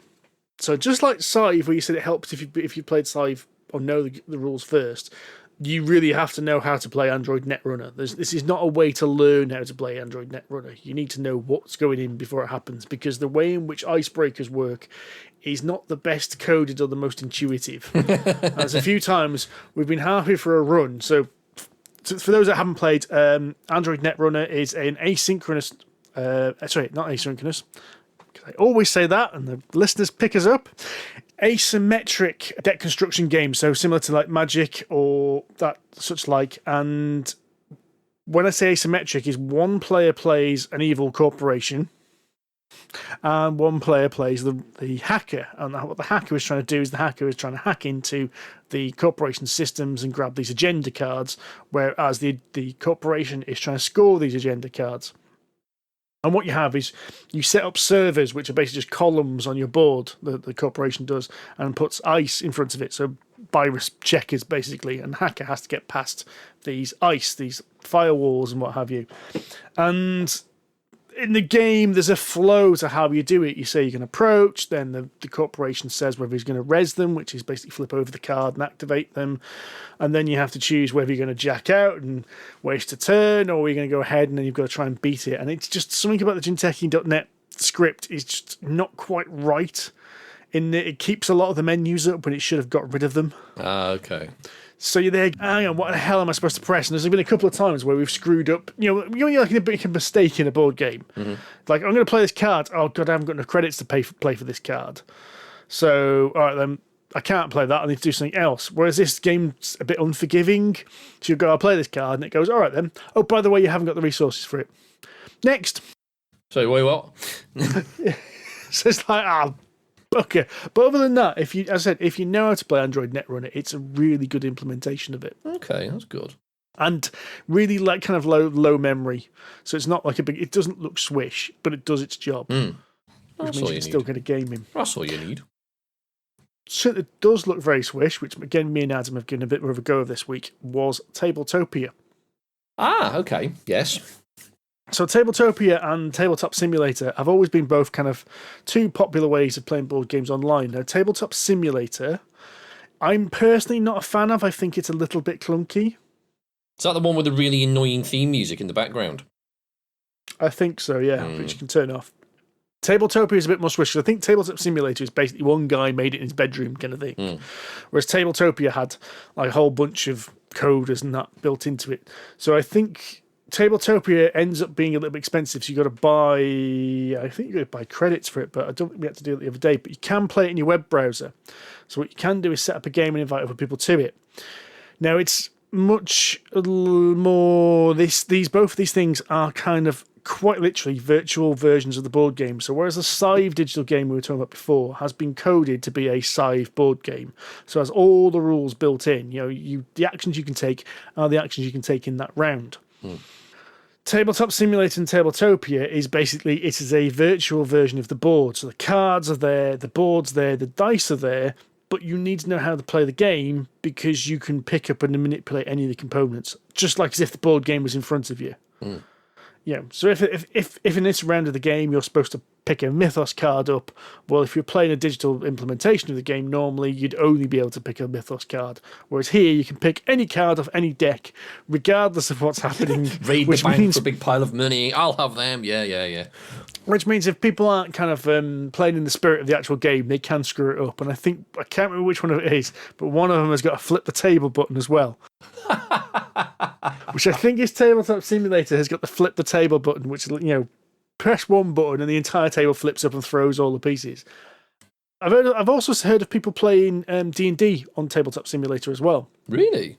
So just like Scythe, where you said it helps if you played Scythe or know the rules first, you really have to know how to play Android Netrunner. This is not a way to learn how to play Android Netrunner. You need to know what's going in before it happens, because the way in which icebreakers work is not the best coded or the most intuitive. There's a few times we've been halfway for a run. So for those that haven't played, Android Netrunner is an asynchronous... sorry, not asynchronous. I always say that, and the listeners pick us up. Asymmetric deck construction game, so similar to like Magic or that such like. And when I say asymmetric, is one player plays an evil corporation, and one player plays the hacker. And what the hacker is trying to do is the hacker is trying to hack into the corporation's systems and grab these agenda cards, whereas the corporation is trying to score these agenda cards. And what you have is you set up servers, which are basically just columns on your board, the corporation does, and puts ice in front of it. So virus checkers, basically, and hacker has to get past these firewalls and what have you. And in the game, there's a flow to how you do it. You say you can approach, then the corporation says whether he's going to res them, which is basically flip over the card and activate them. And then you have to choose whether you're going to jack out and waste a turn, or you're going to go ahead and then you've got to try and beat it. And it's just something about the Jinteki.net script is just not quite right. In that it keeps a lot of the menus up when it should have got rid of them. Okay. So you're there, hang on, what the hell am I supposed to press? And there's been a couple of times where we've screwed up. You know, you're like make a mistake in a board game. Mm-hmm. Like, I'm going to play this card. Oh, God, I haven't got enough credits to play for this card. So, all right, then, I can't play that. I need to do something else. Whereas this game's a bit unforgiving. So you go, I'll play this card. And it goes, all right, then. Oh, by the way, you haven't got the resources for it. Next. So, wait, what? So it's like, okay, but other than that, as I said, if you know how to play Android Netrunner, it's a really good implementation of it. Okay, that's good. And really like kind of low memory, so it's not like it doesn't look swish, but it does its job. That's which means you can still get a game in. That's all you need. So it does look very swish, which again me and Adam have given a bit more of a go of this week, was Tabletopia. Ah, okay, yes. So Tabletopia and Tabletop Simulator have always been both kind of two popular ways of playing board games online. Now, Tabletop Simulator, I'm personally not a fan of. I think it's a little bit clunky. Is that the one with the really annoying theme music in the background? I think so, yeah, which you can turn off. Tabletopia is a bit more swish. I think Tabletop Simulator is basically one guy made it in his bedroom kind of thing. Whereas Tabletopia had like a whole bunch of coders and that built into it. So I think Tabletopia ends up being a little bit expensive, so you've got to buy, I think you've got to buy credits for it, but I don't think we had to do it the other day, but you can play it in your web browser. So what you can do is set up a game and invite other people to it. Now, it's much more, both of these things are kind of quite literally virtual versions of the board game. So whereas the Scythe digital game we were talking about before has been coded to be a Scythe board game, so it has all the rules built in, the actions you can take are the actions you can take in that round. Tabletop Simulator and Tabletopia is basically, it is a virtual version of the board. So the cards are there, the board's there, the dice are there, but you need to know how to play the game because you can pick up and manipulate any of the components, just like as if the board game was in front of you. Yeah. So if in this round of the game you're supposed to pick a Mythos card up, well, if you're playing a digital implementation of the game, normally you'd only be able to pick a Mythos card. Whereas here you can pick any card off any deck, regardless of what's happening. Raid the bank for a big pile of money. I'll have them. Yeah. Which means if people aren't kind of playing in the spirit of the actual game, they can screw it up. And I can't remember which one it is, but one of them has got a flip the table button as well. Which I think is Tabletop Simulator has got the flip the table button, which, press one button and the entire table flips up and throws all the pieces. I've also heard of people playing D&D on Tabletop Simulator as well. Really?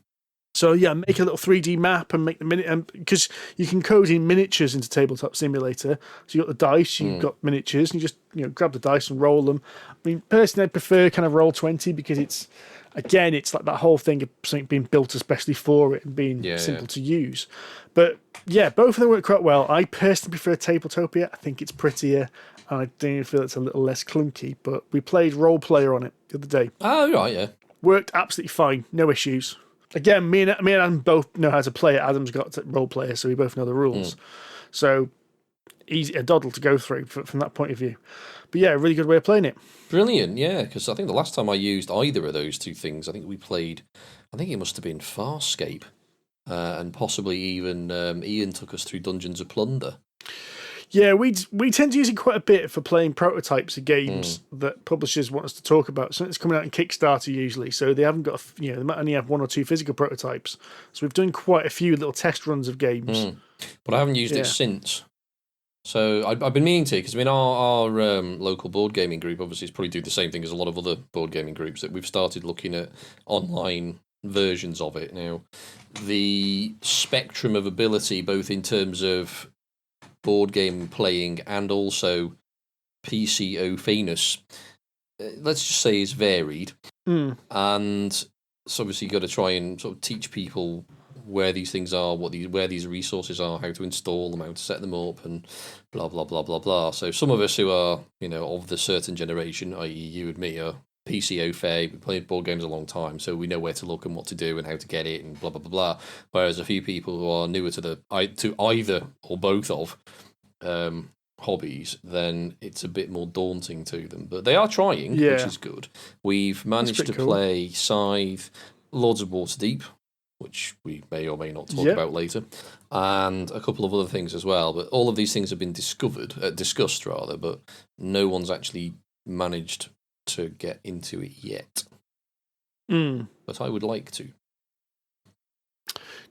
So yeah, make a little 3D map and make the because you can code in miniatures into Tabletop Simulator. So you got the dice, you've got miniatures, and you just grab the dice and roll them. I mean, personally, I prefer kind of Roll20 because it's like that whole thing of something being built especially for it and being simple to use. But yeah, both of them work quite well. I personally prefer Tabletopia. I think it's prettier, and I do feel it's a little less clunky. But we played Role Player on it the other day. Oh right, yeah, worked absolutely fine, no issues. Again, me and Adam both know how to play it. Adam's got Role Player, so we both know the rules. So easy a doddle to go through from that point of view. But yeah, a really good way of playing it. Brilliant, yeah, because I think the last time I used either of those two things, I think it must have been Farscape, and possibly even Ian took us through Dungeons of Plunder. Yeah, we tend to use it quite a bit for playing prototypes of games that publishers want us to talk about. So it's coming out in Kickstarter usually, so they haven't got they might only have one or two physical prototypes. So we've done quite a few little test runs of games. But I haven't used it since. So I've been meaning to, because our local board gaming group obviously is probably doing the same thing as a lot of other board gaming groups, that we've started looking at online versions of it. Now, the spectrum of ability, both in terms of board game playing and also PCO-faness, let's just say, is varied. And so obviously you've got to try and sort of teach people where these things are, where these resources are, how to install them, how to set them up, and blah, blah, blah, blah, blah. So some of us who are, of the certain generation, i.e. you and me, are PCO fae. We've played board games a long time, so we know where to look and what to do and how to get it and blah, blah, blah, blah. Whereas a few people who are newer to either or both of hobbies, then it's a bit more daunting to them. But they are trying, which is good. We've managed to play Scythe, Lords of Waterdeep, which we may or may not talk about later, and a couple of other things as well. But all of these things have been discussed, but no one's actually managed to get into it yet. But I would like to.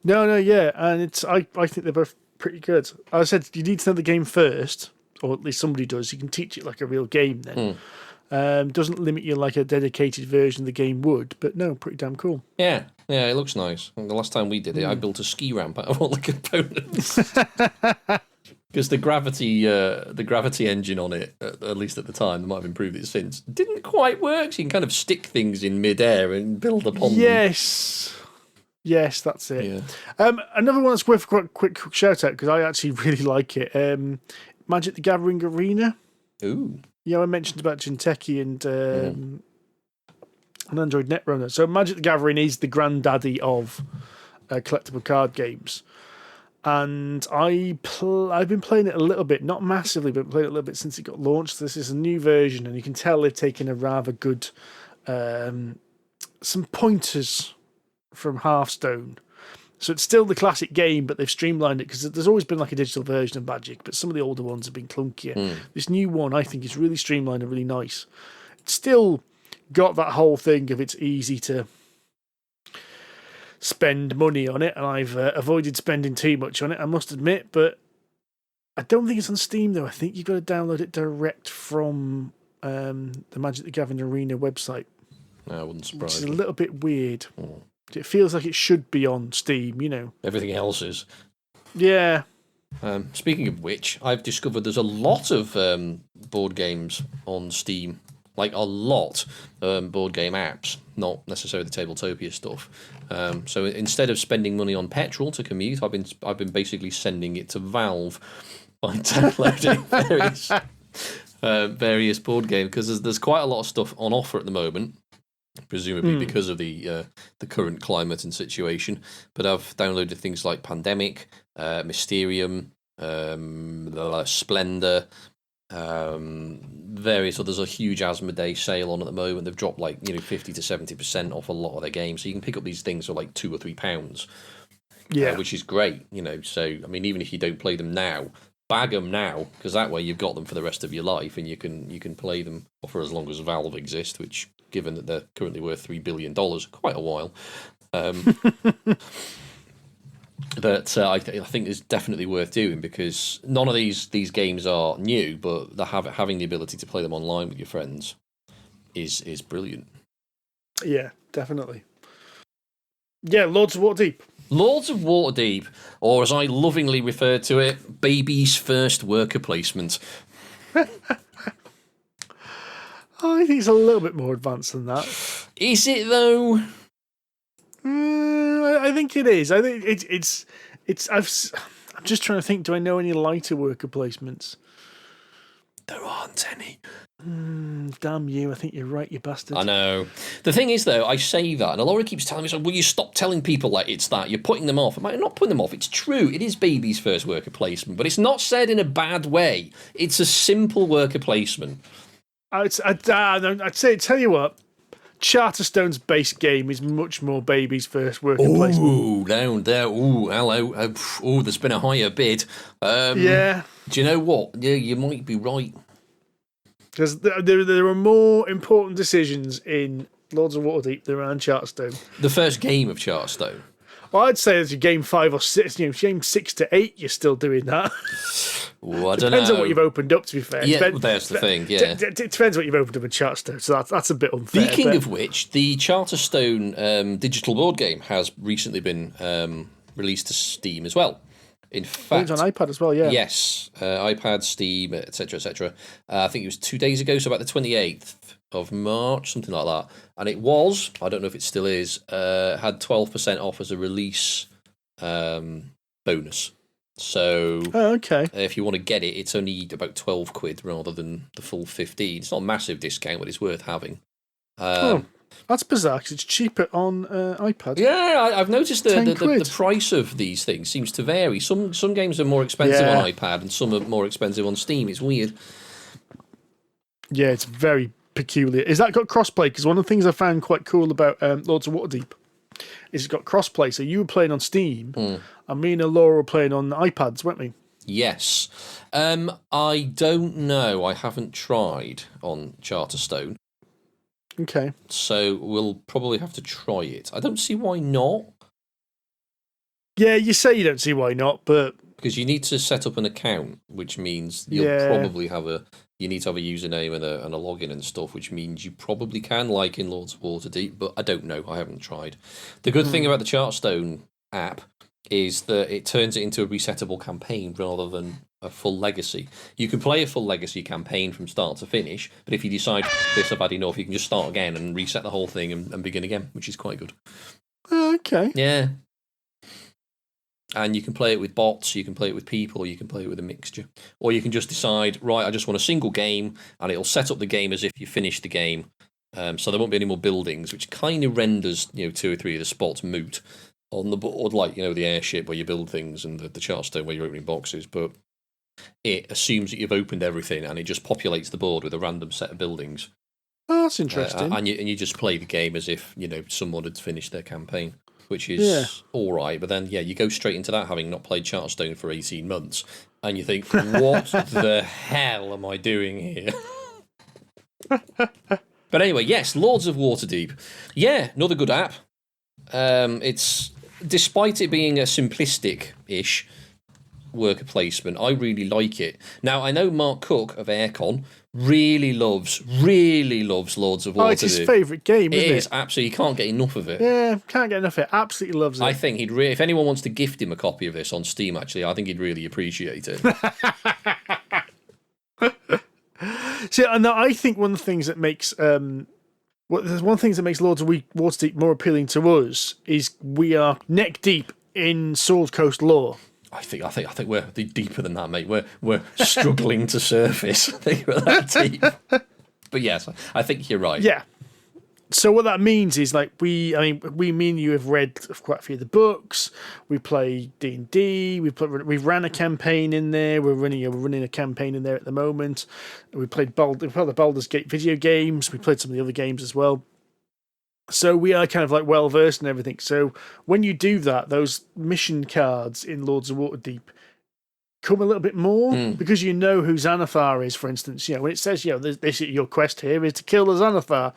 No, yeah, and I think they're both pretty good. I said you need to know the game first, or at least somebody does. You can teach it like a real game then. Doesn't limit you like a dedicated version of the game would, but no, pretty damn cool. Yeah, it looks nice. The last time we did it, I built a ski ramp out of all the components. Because the gravity engine on it, at least at the time, they might have improved it since, didn't quite work. So you can kind of stick things in midair and build upon them. Yes, that's it. Yeah. Another one that's worth a quick shout out, because I actually really like it. Magic the Gathering Arena. Ooh. I mentioned about Jinteki and an Android Netrunner. So Magic the Gathering is the granddaddy of collectible card games. And I've been playing it a little bit, not massively, but played it a little bit since it got launched. This is a new version, and you can tell they've taken a rather good some pointers from Hearthstone. So it's still the classic game, but they've streamlined it, because there's always been like a digital version of Magic, but some of the older ones have been clunkier. This new one, I think, is really streamlined and really nice. It's still got that whole thing of it's easy to spend money on it, and I've avoided spending too much on it, I must admit, but I don't think it's on Steam, though. I think you've got to download it direct from the Magic the Gathering Arena website. I wouldn't surprise me. Which is a little bit weird. It feels like it should be on Steam, Everything else is. Yeah. Speaking of which, I've discovered there's a lot of board games on Steam. Like a lot board game apps, not necessarily the Tabletopia stuff. So instead of spending money on petrol to commute, I've been basically sending it to Valve by downloading various board games, because there's quite a lot of stuff on offer at the moment. Presumably because of the current climate and situation. But I've downloaded things like Pandemic, Mysterium, Splendor, various others. A huge Asmodee sale on at the moment. They've dropped 50 to 70% off a lot of their games, so you can pick up these things for like £2 or £3. Which is great. So I mean, even if you don't play them now, bag them now, because that way you've got them for the rest of your life, and you can play them for as long as Valve exist, which, given that they're currently worth $3 billion, quite a while. But I think it's definitely worth doing, because none of these games are new, but having the ability to play them online with your friends is brilliant. Yeah, definitely. Yeah, Lords of Waterdeep. Lords of Waterdeep, or as I lovingly refer to it, baby's first worker placement. I think it's a little bit more advanced than that. Is it, though? I think it is. I think it's. I'm just trying to think. Do I know any lighter worker placements? There aren't any. Damn you! I think you're right, you bastard. I know. The thing is, though, I say that, and Laura keeps telling me, "Will you stop telling people like it's that? You're putting them off." I'm not putting them off. It's true. It is baby's first worker placement, but it's not said in a bad way. It's a simple worker placement. I'd say, tell you what, Charterstone's base game is much more baby's first worker placement. Ooh, down there. Ooh, hello. Oh, there's been a higher bid. Yeah. Do you know what? Yeah, you might be right. Because there are more important decisions in Lords of Waterdeep than around Charterstone. The first game of Charterstone. Well, I'd say as your game 5 or 6, game 6 to 8, you're still doing that. Ooh, I don't know. Depends on what you've opened up, to be fair. Yeah, that's the thing, yeah. It depends what you've opened up in Charterstone, so that's a bit unfair. Speaking of which, the Charterstone digital board game has recently been released to Steam as well. In fact, it's on iPad as well. Yeah. yes, iPad, Steam, etc., etc. I think it was 2 days ago, so about the 28th of March, something like that. And it was, I don't know if it still is, had 12% off as a release bonus. So okay. if you want to get it, it's only about 12 quid rather than the full 15. It's not a massive discount, but it's worth having. That's bizarre because it's cheaper on iPad. Yeah, I've noticed the price of these things seems to vary. Some games are more expensive on iPad and some are more expensive on Steam. It's weird. Yeah, it's very peculiar. Is that got crossplay? Because one of the things I found quite cool about Lords of Waterdeep is it's got crossplay. So you were playing on Steam, and me and Laura were playing on iPads, weren't we? Yes. I don't know. I haven't tried on Charterstone. Okay. So we'll probably have to try it. I don't see why not. Yeah, you say you don't see why not, but because you need to set up an account, which means you'll probably have you need to have a username and a login and stuff, which means you probably can, like in Lords of Waterdeep, but I don't know. I haven't tried. The good thing about the Charterstone app is that it turns it into a resettable campaign rather than a full legacy. You can play a full legacy campaign from start to finish, but if you decide this, I've had enough, you can just start again and reset the whole thing and begin again, which is quite good. Okay. Yeah. And you can play it with bots, you can play it with people, or you can play it with a mixture. Or you can just decide, right, I just want a single game, and it'll set up the game as if you finished the game. So there won't be any more buildings, which kind of renders 2 or 3 of the spots moot on the board, like the airship where you build things and the Charterstone where you're opening boxes. But it assumes that you've opened everything, and it just populates the board with a random set of buildings. Oh, that's interesting. And you just play the game as if someone had finished their campaign, which is all right. But then, you go straight into that, having not played Charterstone for 18 months, and you think, what the hell am I doing here? But anyway, yes, Lords of Waterdeep. Yeah, another good app. It's, despite it being a simplistic-ish worker placement, I really like it. Now, I know Mark Cook of Airecon really loves Lords of Waterdeep. Oh, it's his favourite game, isn't it? It is, absolutely. You can't get enough of it. Yeah, can't get enough of it. Absolutely loves it. I think if anyone wants to gift him a copy of this on Steam, actually, I think he'd really appreciate it. See, and I think one of the things that makes there's one of the things that makes Lords of Waterdeep more appealing to us is we are neck deep in Sword Coast lore. I think we're deeper than that, mate. We're struggling to surface. I think we're that deep. But yes, I think you're right. Yeah. So what that means is, like, me and you have read quite a few of the books. We play D&D. We've ran a campaign in there. We're running a campaign in there at the moment. We played the Baldur's Gate video games. We played some of the other games as well. So we are kind of like well versed in everything. So when you do that, those mission cards in Lords of Waterdeep come a little bit more because you know who Xanathar is, for instance. When it says, this your quest here is to kill the Xanathar.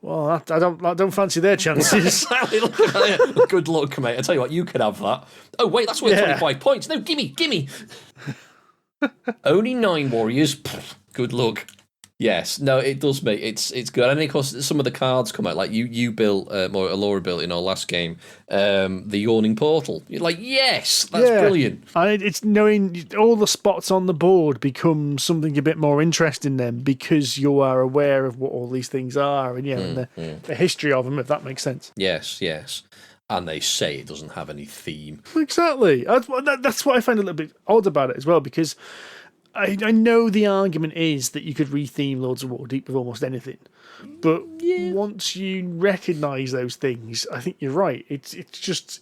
Well, I don't fancy their chances. Good luck, mate. I tell you what, you could have that. Oh wait, that's worth 25 points. No, gimme. Only 9 warriors. Good luck. Yes, no, it does, mate. It's good, and of course some of the cards come out. Like you built, Laura built in our last game, the Yawning Portal. You're like, yes, that's brilliant. And it's knowing all the spots on the board become something a bit more interesting then because you are aware of what all these things are and and the history of them, if that makes sense. Yes. And they say it doesn't have any theme. Exactly. That's what I find a little bit odd about it as well, because I know the argument is that you could retheme Lords of Waterdeep with almost anything, but once you recognise those things, I think you're right. It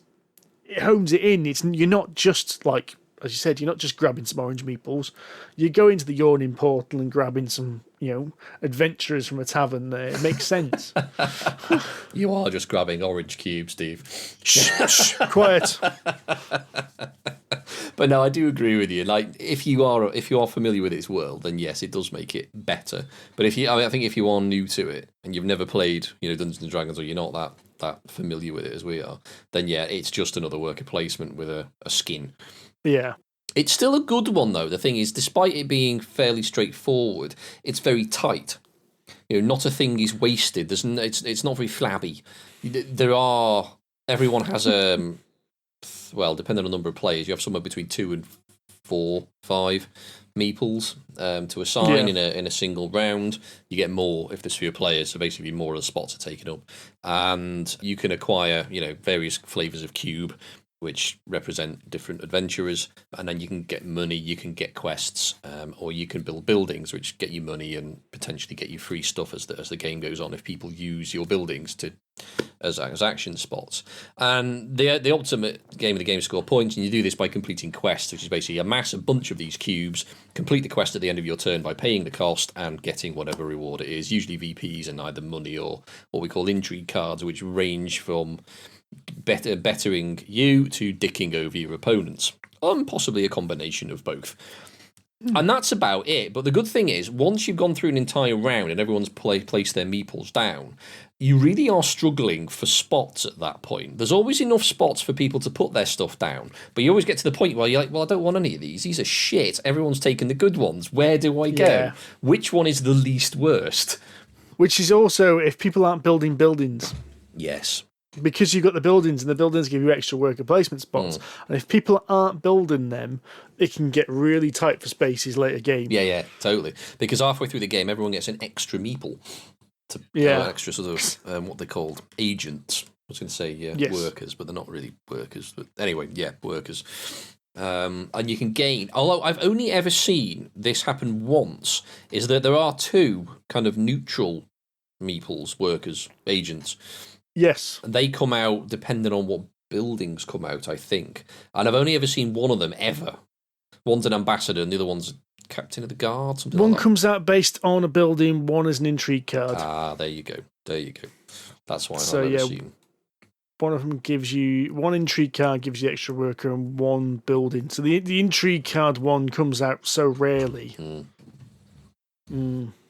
hones it in. You're not just like, as you said, you're not just grabbing some orange meeples. You go into the Yawning Portal and grabbing some, adventurers from a tavern there. It makes sense. You are just grabbing orange cubes, Steve. Shh, quiet. But no, I do agree with you. Like, if you are familiar with its world, then yes, it does make it better. But I think if you are new to it and you've never played, Dungeons and Dragons, or you're not that familiar with it as we are, then it's just another worker placement with a skin. Yeah. It's still a good one, though. The thing is, despite it being fairly straightforward, it's very tight. Not a thing is wasted. It's not very flabby. Everyone has with, well, depending on the number of players, you have somewhere between 2 and 4, 5 meeples to assign in a single round. You get more if there's fewer players, so basically more of the spots are taken up. And you can acquire, various flavours of cube, which represent different adventurers, and then you can get money, you can get quests, or you can build buildings, which get you money and potentially get you free stuff as the game goes on if people use your buildings as action spots. And the ultimate game of the game score points, and you do this by completing quests, which is basically amass a bunch of these cubes, complete the quest at the end of your turn by paying the cost and getting whatever reward it is, usually VPs and either money or what we call intrigue cards, which range from bettering you to dicking over your opponents, possibly a combination of both. And that's about it. But the good thing is, once you've gone through an entire round and everyone's placed their meeples down, you really are struggling for spots at that point. There's always enough spots for people to put their stuff down, but you always get to the point where you're like, well, I don't want any of these. These are shit. Everyone's taken the good ones. Where do I go? Yeah. Which one is the least worst? Which is also if people aren't building buildings. Yes. Because you've got the buildings, and the buildings give you extra worker placement spots. And if people aren't building them, it can get really tight for spaces later game. Yeah, totally. Because halfway through the game, everyone gets an extra meeple. Extra sort of, what they're called, agents. I was going to say workers, but they're not really workers. But anyway, workers. And you can gain, although I've only ever seen this happen once, is that there are 2 kind of neutral meeples, workers, agents. Yes. They come out depending on what buildings come out, I think. And I've only ever seen one of them ever. One's an ambassador and the other one's captain of the guard, something one like that. Comes out based on a building, one is an intrigue card. Ah, there you go. That's why I've never seen. One of them gives you, one intrigue card gives you extra worker and one building. So the intrigue card one comes out so rarely.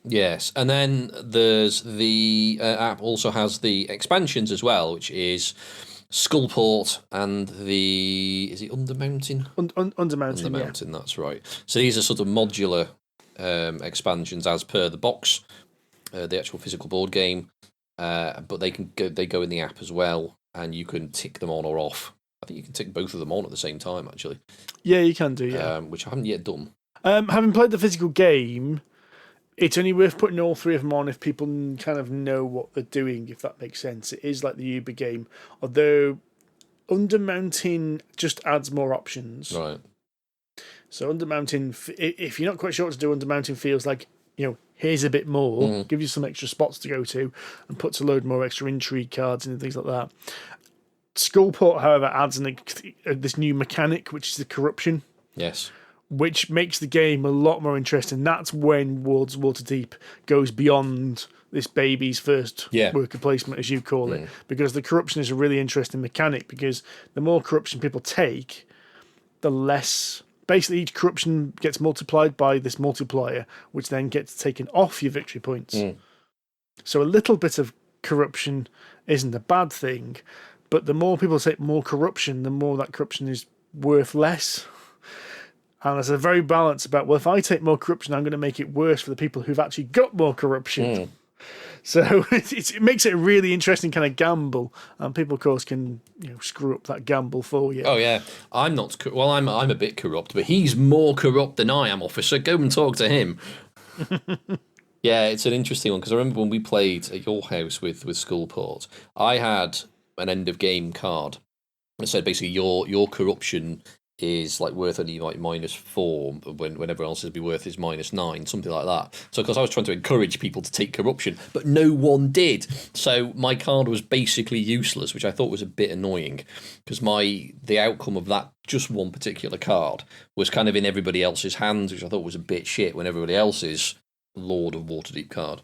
Yes, and then there's the app also has the expansions as well, which is Skullport and is it Undermountain? Undermountain, that's right. So these are sort of modular expansions as per the box, the actual physical board game, but they go in the app as well, and you can tick them on or off. I think you can tick both of them on at the same time, actually. Yeah, you can do, which I haven't yet done. Having played the physical game, it's only worth putting all 3 of them on if people kind of know what they're doing, if that makes sense. It is like the Uber game, although Undermountain just adds more options. Right. So Undermountain, if you're not quite sure what to do, Undermountain feels like, here's a bit more, gives you some extra spots to go to, and puts a load more extra intrigue cards in and things like that. Skullport, however, adds this new mechanic, which is the corruption. Yes. Which makes the game a lot more interesting. That's when Waterdeep goes beyond this baby's first worker placement, as you call it, because the corruption is a really interesting mechanic, because the more corruption people take, the less... Basically, each corruption gets multiplied by this multiplier, which then gets taken off your victory points. So a little bit of corruption isn't a bad thing, but the more people take more corruption, the more that corruption is worth less. And there's a very balance about, well, if I take more corruption, I'm going to make it worse for the people who've actually got more corruption. So it makes it a really interesting kind of gamble, and people, of course, can screw up that gamble for you. Oh yeah, I'm not. Well, I'm a bit corrupt, but he's more corrupt than I am, officer. Go and talk to him. Yeah, it's an interesting one, because I remember when we played at your house with Skullport, I had an end of game card that said basically your corruption is like worth only like -4 when everyone else would be worth is -9, something like that. So because I was trying to encourage people to take corruption, but no one did. So my card was basically useless, which I thought was a bit annoying, because the outcome of that just one particular card was kind of in everybody else's hands, which I thought was a bit shit, when everybody else's Lord of Waterdeep card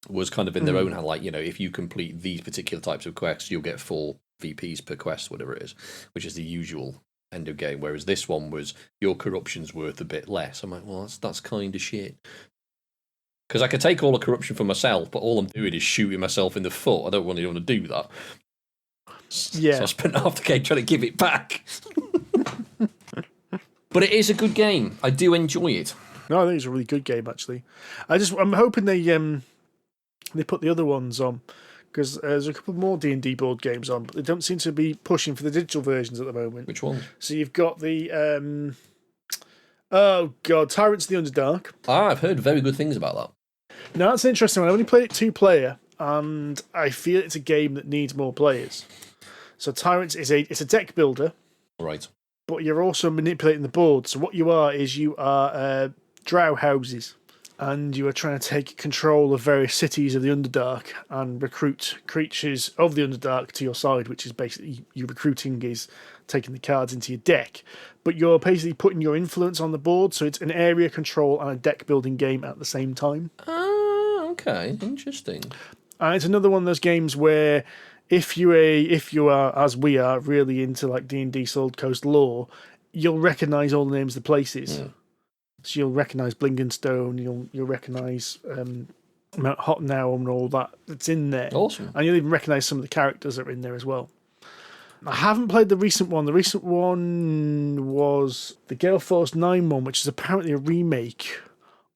was kind of in their own hand. Like, if you complete these particular types of quests, you'll get 4 VPs per quest, whatever it is, which is the usual end of game, whereas this one was your corruption's worth a bit less. I'm like, well, that's kind of shit, because I could take all the corruption for myself, but all I'm doing is shooting myself in the foot. I don't really want to do that. So I spent half the game trying to give it back. But it is a good game. I do enjoy it. No, I think it's a really good game, actually. I'm hoping they put the other ones on, because there's a couple more D&D board games on, but they don't seem to be pushing for the digital versions at the moment. Which one? So you've got the Tyrants of the Underdark. I've heard very good things about that. Now that's an interesting one. I only played it 2-player, and I feel it's a game that needs more players. So Tyrants it's a deck builder, Right. but you're also manipulating the board. So what you are drow houses, and you are trying to take control of various cities of the Underdark and recruit creatures of the Underdark to your side, which is basically your recruiting is taking the cards into your deck. But you're basically putting your influence on the board, so it's an area control and a deck building game at the same time. Ah, okay, interesting. And it's another one of those games where if you are, as we are, really into like D&D Sword Coast lore, you'll recognise all the names of the places. Yeah. So you'll recognise Blingenstone, you'll recognise Mount Hottenau and all that that's in there. Awesome. And you'll even recognise some of the characters that are in there as well. I haven't played the recent one. The recent one was the Gale Force 9 one, which is apparently a remake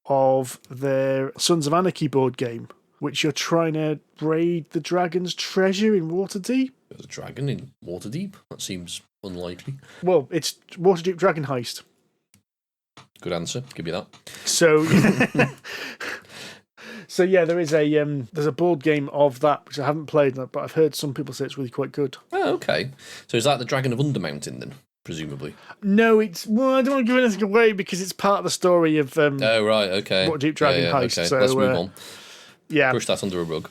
of their Sons of Anarchy board game, which you're trying to raid the dragon's treasure in Waterdeep. There's a dragon in Waterdeep? That seems unlikely. Well, it's Waterdeep Dragon Heist. Good answer. Give me that. So, so yeah, there's a board game of that which I haven't played, but I've heard some people say it's really quite good. Oh, okay. So is that the Dragon of Undermountain then, presumably? No, I don't want to give anything away because it's part of the story of Oh, right, okay. Waterdeep Dragon Heist. Okay. So Let's move on. Yeah, Push that under a rug.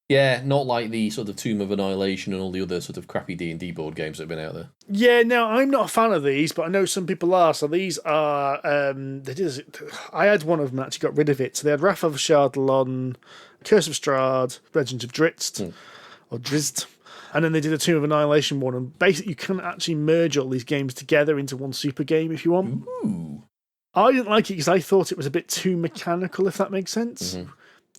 Yeah, not like the sort of Tomb of Annihilation and all the other sort of crappy D&D board games that have been out there. yeah. No, I'm not a fan of these, but I know some people are. So these are I had one of them, actually got rid of it. So they had Wrath of Shardalon, Curse of Strahd, Legend of Drizzt, or Drizzt. And then they did a Tomb of Annihilation one, and basically you can actually merge all these games together into one super game if you want. Ooh. I didn't like it because I thought it was a bit too mechanical, if that makes sense. Mm-hmm.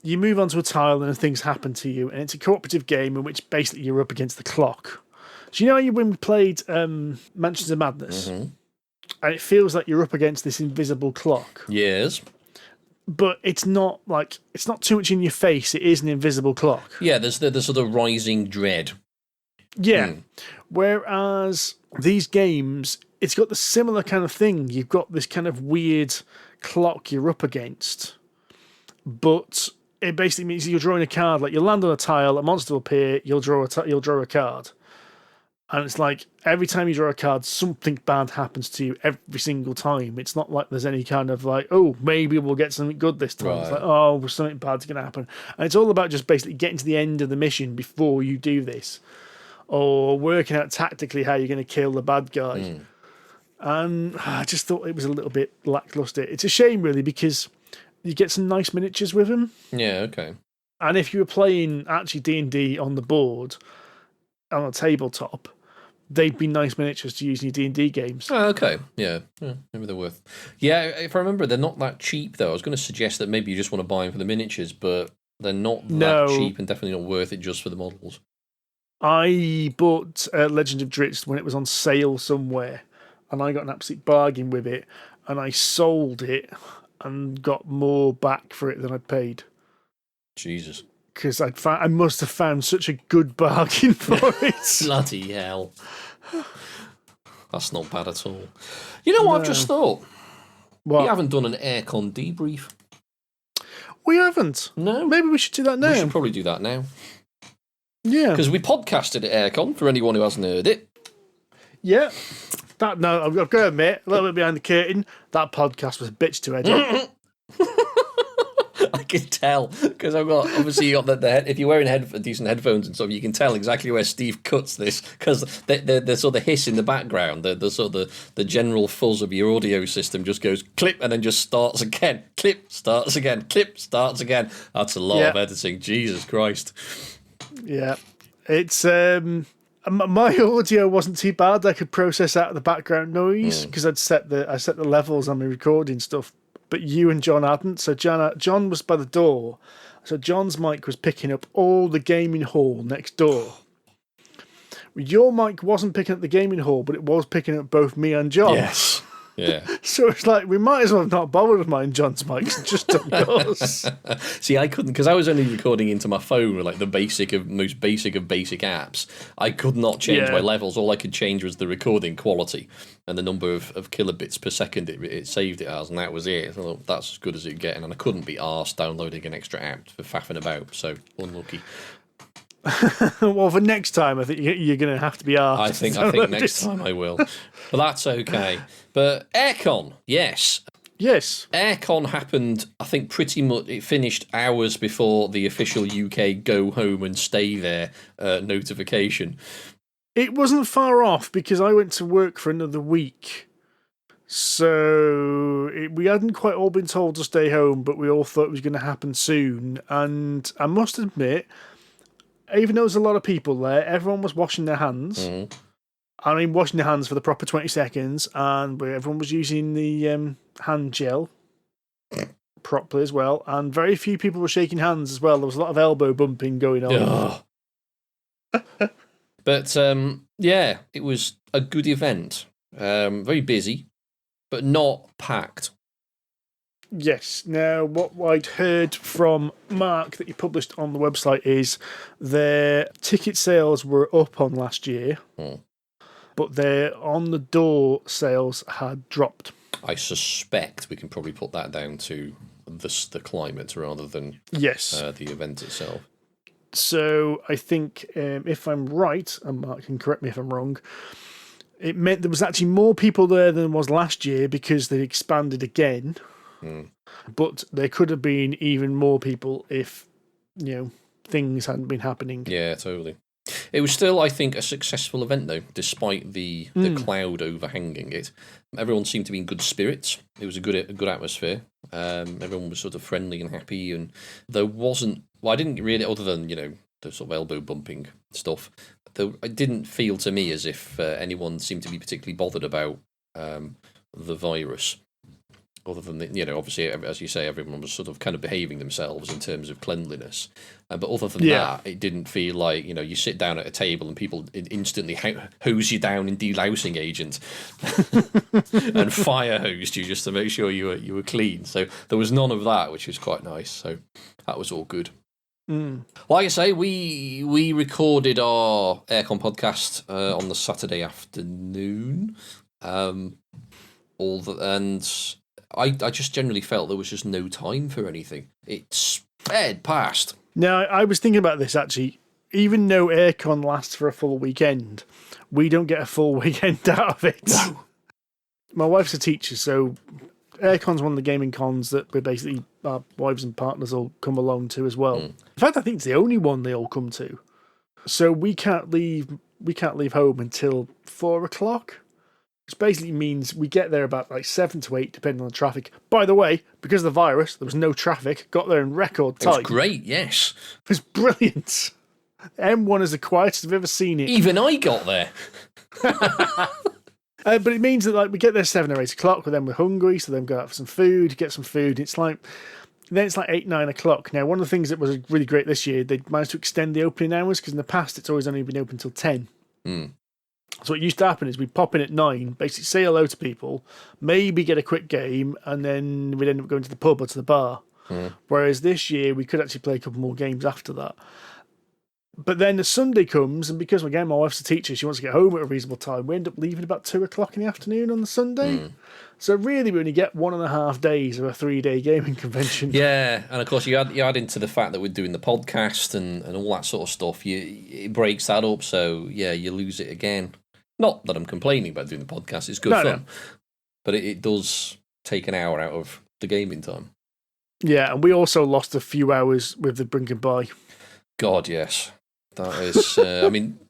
You move onto a tile and things happen to you, and it's a cooperative game in which basically you're up against the clock. So you know when we played Mansions of Madness, and it feels like you're up against this invisible clock. Yes. But it's not too much in your face. It is an invisible clock. Yeah, there's the sort of rising dread. Yeah. Whereas these games, it's got the similar kind of thing. You've got this kind of weird clock you're up against, but it basically means you're drawing a card. Like you land on a tile, a monster will appear. You'll draw a card, and it's like every time you draw a card, something bad happens to you every single time. It's not like there's any kind of like, oh, maybe we'll get something good this time. Right. It's like, oh, something bad's going to happen, and it's all about just basically getting to the end of the mission before you do this, or working out tactically how you're going to kill the bad guy. And I just thought it was a little bit lackluster. It's a shame, really, because you get some nice miniatures with them. Yeah, okay. And if you were playing actually D&D on the board, on a tabletop, they'd be nice miniatures to use in your D&D games. Oh, okay. Yeah, maybe they're worth. Yeah, if I remember, they're not that cheap, though. I was going to suggest that maybe you just want to buy them for the miniatures, but they're not that cheap and definitely not worth it just for the models. I bought Legend of Drizzt when it was on sale somewhere, and I got an absolute bargain with it, and I sold it and got more back for it than I paid. Jesus. Because I must have found such a good bargain for it. Bloody hell. That's not bad at all. You know what I've just thought? What? We haven't done an Airecon debrief. We haven't. No. Maybe we should do that now. We should probably do that now. Yeah. Because we podcasted at Airecon, for anyone who hasn't heard it. Yeah. I've got to admit, a little bit behind the curtain, that podcast was a bitch to edit. I can tell, because I've got, obviously, you got the if you're wearing decent headphones and stuff, you can tell exactly where Steve cuts this, because the sort of hiss in the background, the sort of the general fuzz of your audio system just goes clip and then just starts again, clip, starts again, clip, starts again. That's a lot of editing, Jesus Christ. Yeah. It's my audio wasn't too bad. I could process out the background noise because I set the levels on my recording stuff. But you and John hadn't. So John was by the door. So John's mic was picking up all the gaming hall next door. Your mic wasn't picking up the gaming hall, but it was picking up both me and John. Yes. Yeah. So it's like, we might as well have not bothered with mine John's mics and just done yours. See, I couldn't, because I was only recording into my phone with like the most basic of basic apps. I could not change my levels. All I could change was the recording quality and the number of kilobits per second it saved it as, and that was it. So that's as good as it getting, and I couldn't be arsed downloading an extra app for faffing about, so unlucky. Well, for next time, I think you're going to have to be asked. I think next time I will. But that's okay. But Airecon, yes. Yes. Airecon happened, I think pretty much, it finished hours before the official UK go home and stay there notification. It wasn't far off because I went to work for another week. So we hadn't quite all been told to stay home, but we all thought it was going to happen soon. And I must admit, even though there was a lot of people there, everyone was washing their hands. Mm. I mean, washing their hands for the proper 20 seconds, and everyone was using the hand gel properly as well, and very few people were shaking hands as well. There was a lot of elbow bumping going on. But, yeah, it was a good event. Very busy, but not packed. Yes. Now, what I'd heard from Mark that he published on the website is their ticket sales were up on last year, but their on-the-door sales had dropped. I suspect we can probably put that down to the climate rather than the event itself. So I think, if I'm right, and Mark can correct me if I'm wrong, it meant there was actually more people there than was last year because they expanded again. But there could have been even more people if, things hadn't been happening. Yeah, totally. It was still, I think, a successful event, though, despite the cloud overhanging it. Everyone seemed to be in good spirits. It was a good atmosphere. Everyone was sort of friendly and happy, and there wasn't... Well, I didn't really, other than, the sort of elbow bumping stuff, it didn't feel to me as if anyone seemed to be particularly bothered about the virus. Other than, obviously, as you say, everyone was sort of kind of behaving themselves in terms of cleanliness. But other than that, it didn't feel like, you sit down at a table and people instantly hose you down in delousing agent and fire hosed you just to make sure you were clean. So there was none of that, which was quite nice. So that was all good. Like I say, we recorded our Airecon podcast on the Saturday afternoon. I just generally felt there was just no time for anything. It sped past. Now, I was thinking about this, actually. Even though Airecon lasts for a full weekend, we don't get a full weekend out of it. No. My wife's a teacher, so Airecon's one of the gaming cons that we're basically, our wives and partners all come along to as well. In fact, I think it's the only one they all come to. So we can't leave home until 4 o'clock. Which basically means we get there about 7 to 8, depending on the traffic. By the way, because of the virus, there was no traffic. Got there in record time. It was great, yes. It was brilliant. M1 is the quietest I've ever seen it. Even I got there. But it means that we get there 7 or 8 o'clock, but then we're hungry, so then go out for some food, get some food. Then it's 8, 9 o'clock. Now, one of the things that was really great this year, they managed to extend the opening hours, because in the past it's always only been open till 10. So what used to happen is we'd pop in at 9, basically say hello to people, maybe get a quick game, and then we'd end up going to the pub or to the bar. Whereas this year we could actually play a couple more games after that. But then the Sunday comes, and because, again, my wife's a teacher, she wants to get home at a reasonable time, we end up leaving about 2 o'clock in the afternoon on the Sunday. So really we only get 1.5 days of a 3-day gaming convention. Yeah, and of course you add into the fact that we're doing the podcast and all that sort of stuff, it breaks that up, so yeah, you lose it again. Not that I'm complaining about doing the podcast, it's good fun. No. But it does take an hour out of the gaming time. Yeah, and we also lost a few hours with the Brink and Buy. God, yes. That is, I mean,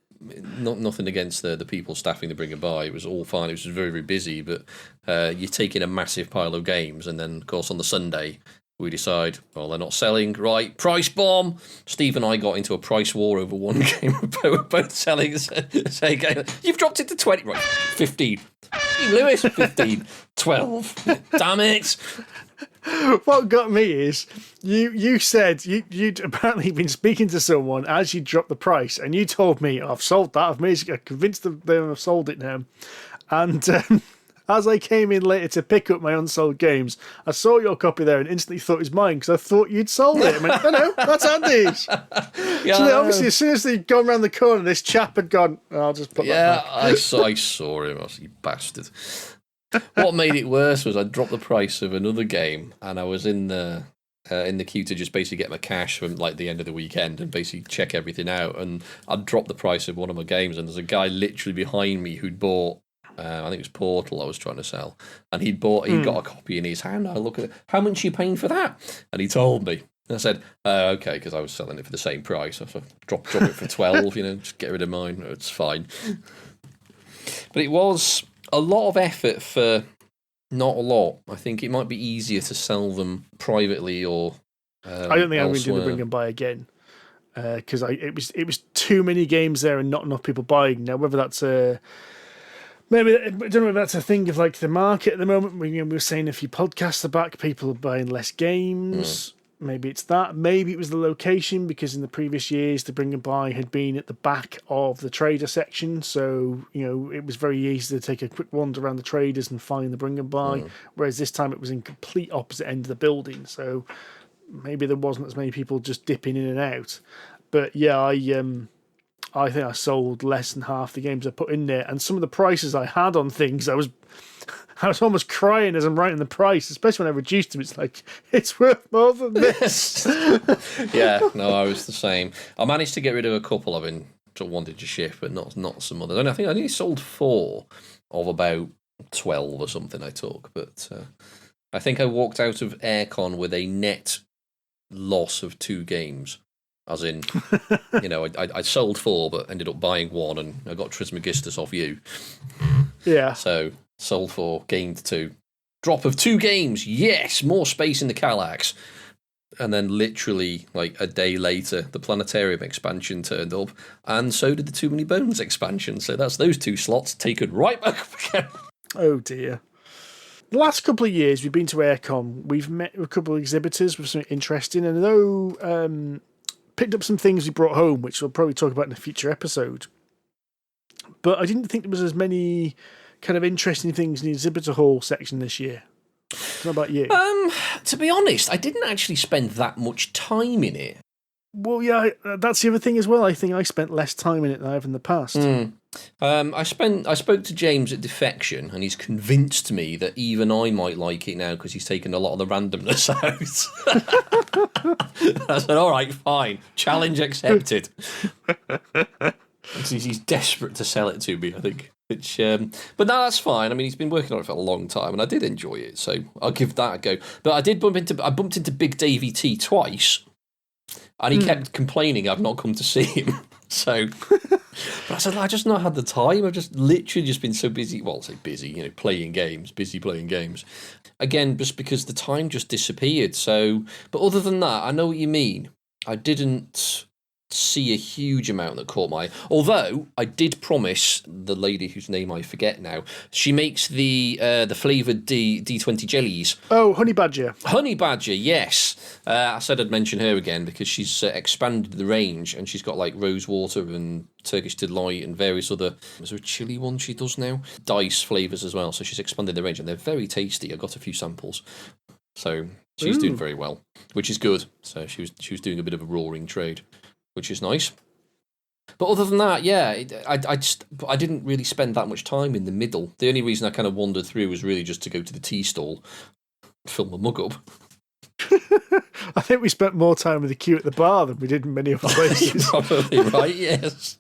nothing against the people staffing the Bring and Buy. It was all fine. It was very, very busy, but you're taking a massive pile of games, and then, of course, on the Sunday, we decide, well, they're not selling. Right, price bomb. Steve and I got into a price war over one game. We're both selling. Say again, you've dropped it to 20. Right, 15. Lewis, 15. 12. Damn it. What got me is you said you'd apparently been speaking to someone as you dropped the price, and you told me, I've sold that. I've convinced them I've sold it now. And As I came in later to pick up my unsold games, I saw your copy there and instantly thought it was mine because I thought you'd sold it. I went, no, that's Andy's. Yeah, So obviously, as soon as they'd gone around the corner, this chap had gone, I'll just put that back. I saw him. I was, you bastard. What made it worse was I dropped the price of another game, and I was in the queue to just basically get my cash from like the end of the weekend and basically check everything out. And I dropped the price of one of my games, and there's a guy literally behind me who'd bought. I think it was Portal I was trying to sell, and he'd got a copy in his hand. I look at it, how much are you paying for that? And he told me. And I said, okay, because I was selling it for the same price. I said, drop it for 12, just get rid of mine. It's fine. But it was a lot of effort for not a lot. I think it might be easier to sell them privately or I don't think I'm going to do the bring and buy again. Because it was too many games there and not enough people buying. Now, whether that's maybe, I don't know if that's a thing of like the market at the moment. We were saying a few podcasts are back, people are buying less games. Maybe it's that. Maybe it was the location, because in the previous years, the bring and buy had been at the back of the trader section. So, it was very easy to take a quick wander around the traders and find the bring and buy. Whereas this time it was in complete opposite end of the building. So maybe there wasn't as many people just dipping in and out. But yeah, I think I sold less than half the games I put in there, and some of the prices I had on things, I was almost crying as I'm writing the price, especially when I reduced them. It's like, it's worth more than this. Yeah, no, I was the same. I managed to get rid of a couple I've been wanted to shift, but not some others. And I think I only sold 4 of about 12 or something I took, but I think I walked out of Airecon with a net loss of 2 games. As in, I sold 4, but ended up buying 1, and I got Trismegistus off you. Yeah. So, sold 4, gained 2. Drop of 2 games, yes! More space in the Kallax. And then literally, like, a day later, the Planetarium expansion turned up, and so did the Too Many Bones expansion. So that's those 2 slots taken right back up again. Oh, dear. The last couple of years, we've been to Airecon. We've met a couple of exhibitors with something interesting, and though... picked up some things we brought home, which we'll probably talk about in a future episode. But I didn't think there was as many kind of interesting things in the exhibitor hall section this year. What about you? To be honest, I didn't actually spend that much time in it. Well, yeah, that's the other thing as well. I think I spent less time in it than I have in the past. I spoke to James at Defection, and he's convinced me that even I might like it now because he's taken a lot of the randomness out. I said, all right, fine, challenge accepted. He's desperate to sell it to me, I think. Which, but no, that's fine. I mean, he's been working on it for a long time, and I did enjoy it, so I'll give that a go. But I bumped into Big Davey T twice, and he kept complaining I've not come to see him. So, but I said, I just not had the time. I've just literally just been so busy. Well, I'll say busy, busy playing games. Again, just because the time just disappeared. So, but other than that, I know what you mean. I didn't see a huge amount that caught my eye. Although I did promise the lady whose name I forget now. She makes the flavoured D20 jellies. Oh, Honey Badger. Honey Badger, yes. I said I'd mention her again because she's expanded the range, and she's got like rose water and Turkish delight and various other. Is there a chili one she does now? Dice flavours as well. So she's expanded the range, and they're very tasty. I got a few samples. So she's doing very well, which is good. So she was doing a bit of a roaring trade, which is nice. But other than that, yeah, I didn't really spend that much time in the middle. The only reason I kind of wandered through was really just to go to the tea stall, fill my mug up. I think we spent more time with the queue at the bar than we did in many other places. You're probably right, yes.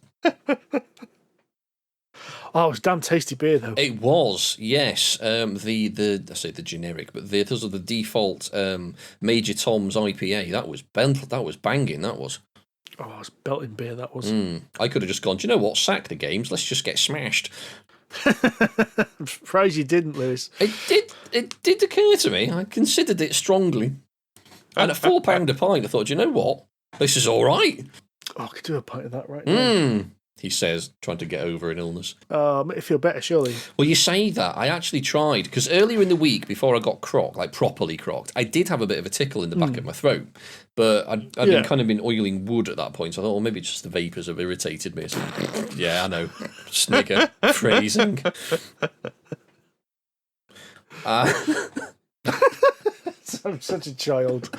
Oh, it was damn tasty beer, though. It was, yes. I say the generic, but those are the default Major Tom's IPA. That was banging, that was. Oh, it was belting beer, that was. I could have just gone, do you know what? Sack the games, let's just get smashed. I'm surprised you didn't, Lewis. It did occur to me. I considered it strongly. And at £4 a pint, I thought, do you know what? This is all right. Oh, I could do a pint of that right now. He says, trying to get over an illness. Make you feel better, surely. Well, you say that. I actually tried, because earlier in the week, before I got crocked, like properly crocked, I did have a bit of a tickle in the back of my throat. But I'd been oiling wood at that point, so I thought, well, maybe just the vapours have irritated me. So, yeah, I know. Snigger. Phrasing. I'm such a child.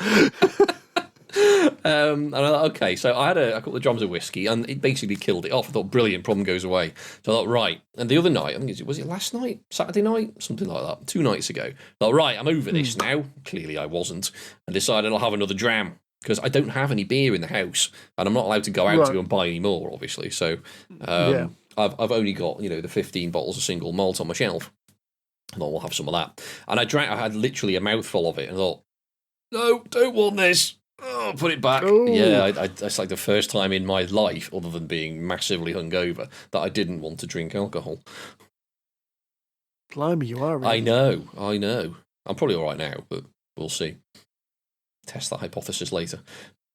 And I thought, okay, so I had a couple of drums of whiskey, and it basically killed it off. I thought, brilliant, problem goes away. So I thought, right. And the other night, I think was it last night, Saturday night, something like that, 2 nights ago. I thought, right, I'm over this now. Clearly, I wasn't, and decided I'll have another dram because I don't have any beer in the house, and I'm not allowed to go out to go and buy any more, obviously. So I've only got the 15 bottles of single malt on my shelf. I thought we'll have some of that, and I had literally a mouthful of it, and I thought, no, don't want this. Oh, put it back. Oh. Yeah, that's like the first time in my life, other than being massively hungover, that I didn't want to drink alcohol. Blimey, you are right. I know. I'm probably all right now, but we'll see. Test that hypothesis later.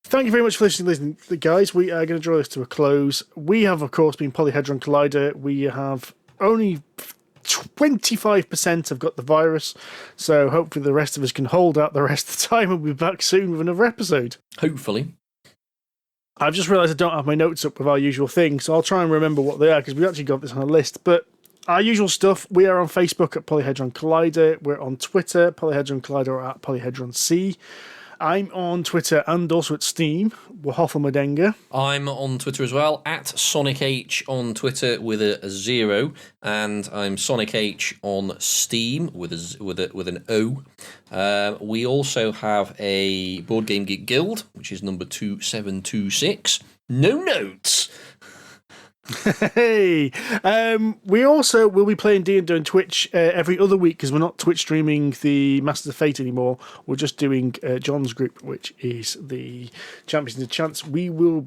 Thank you very much for listening, guys. We are going to draw this to a close. We have, of course, been Polyhedron Collider. We have only 25% have got the virus, so hopefully the rest of us can hold out the rest of the time and we'll be back soon with another episode. Hopefully. I've just realised I don't have my notes up with our usual thing, so I'll try and remember what they are, because we actually got this on a list. But our usual stuff, we are on Facebook at Polyhedron Collider, we're on Twitter, Polyhedron Collider, or at Polyhedron C. I'm on Twitter and also at Steam, Wahofflemadenga. I'm on Twitter as well, at Sonic H on Twitter with a 0, and I'm Sonic H on Steam with an O. We also have a Board Game Geek Guild, which is number 2726. No notes. Hey, we also will be playing D&D on Twitch every other week, because we're not Twitch streaming the Masters of Fate anymore. We're just doing John's group, which is the Champions of Chance. We will have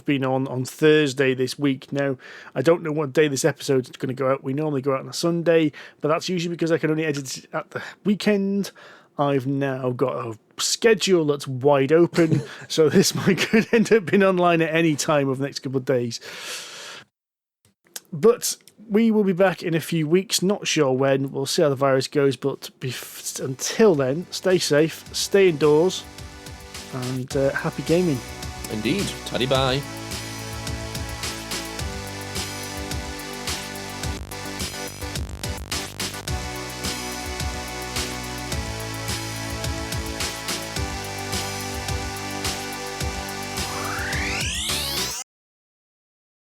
been on Thursday this week. Now, I don't know what day this episode is going to go out. We normally go out on a Sunday, but that's usually because I can only edit it at the weekend. I've now got a schedule that's wide open, so this could end up being online at any time over the next couple of days. But we will be back in a few weeks, not sure when. We'll see how the virus goes, but until then, stay safe, stay indoors, and happy gaming. Indeed. Taddy bye.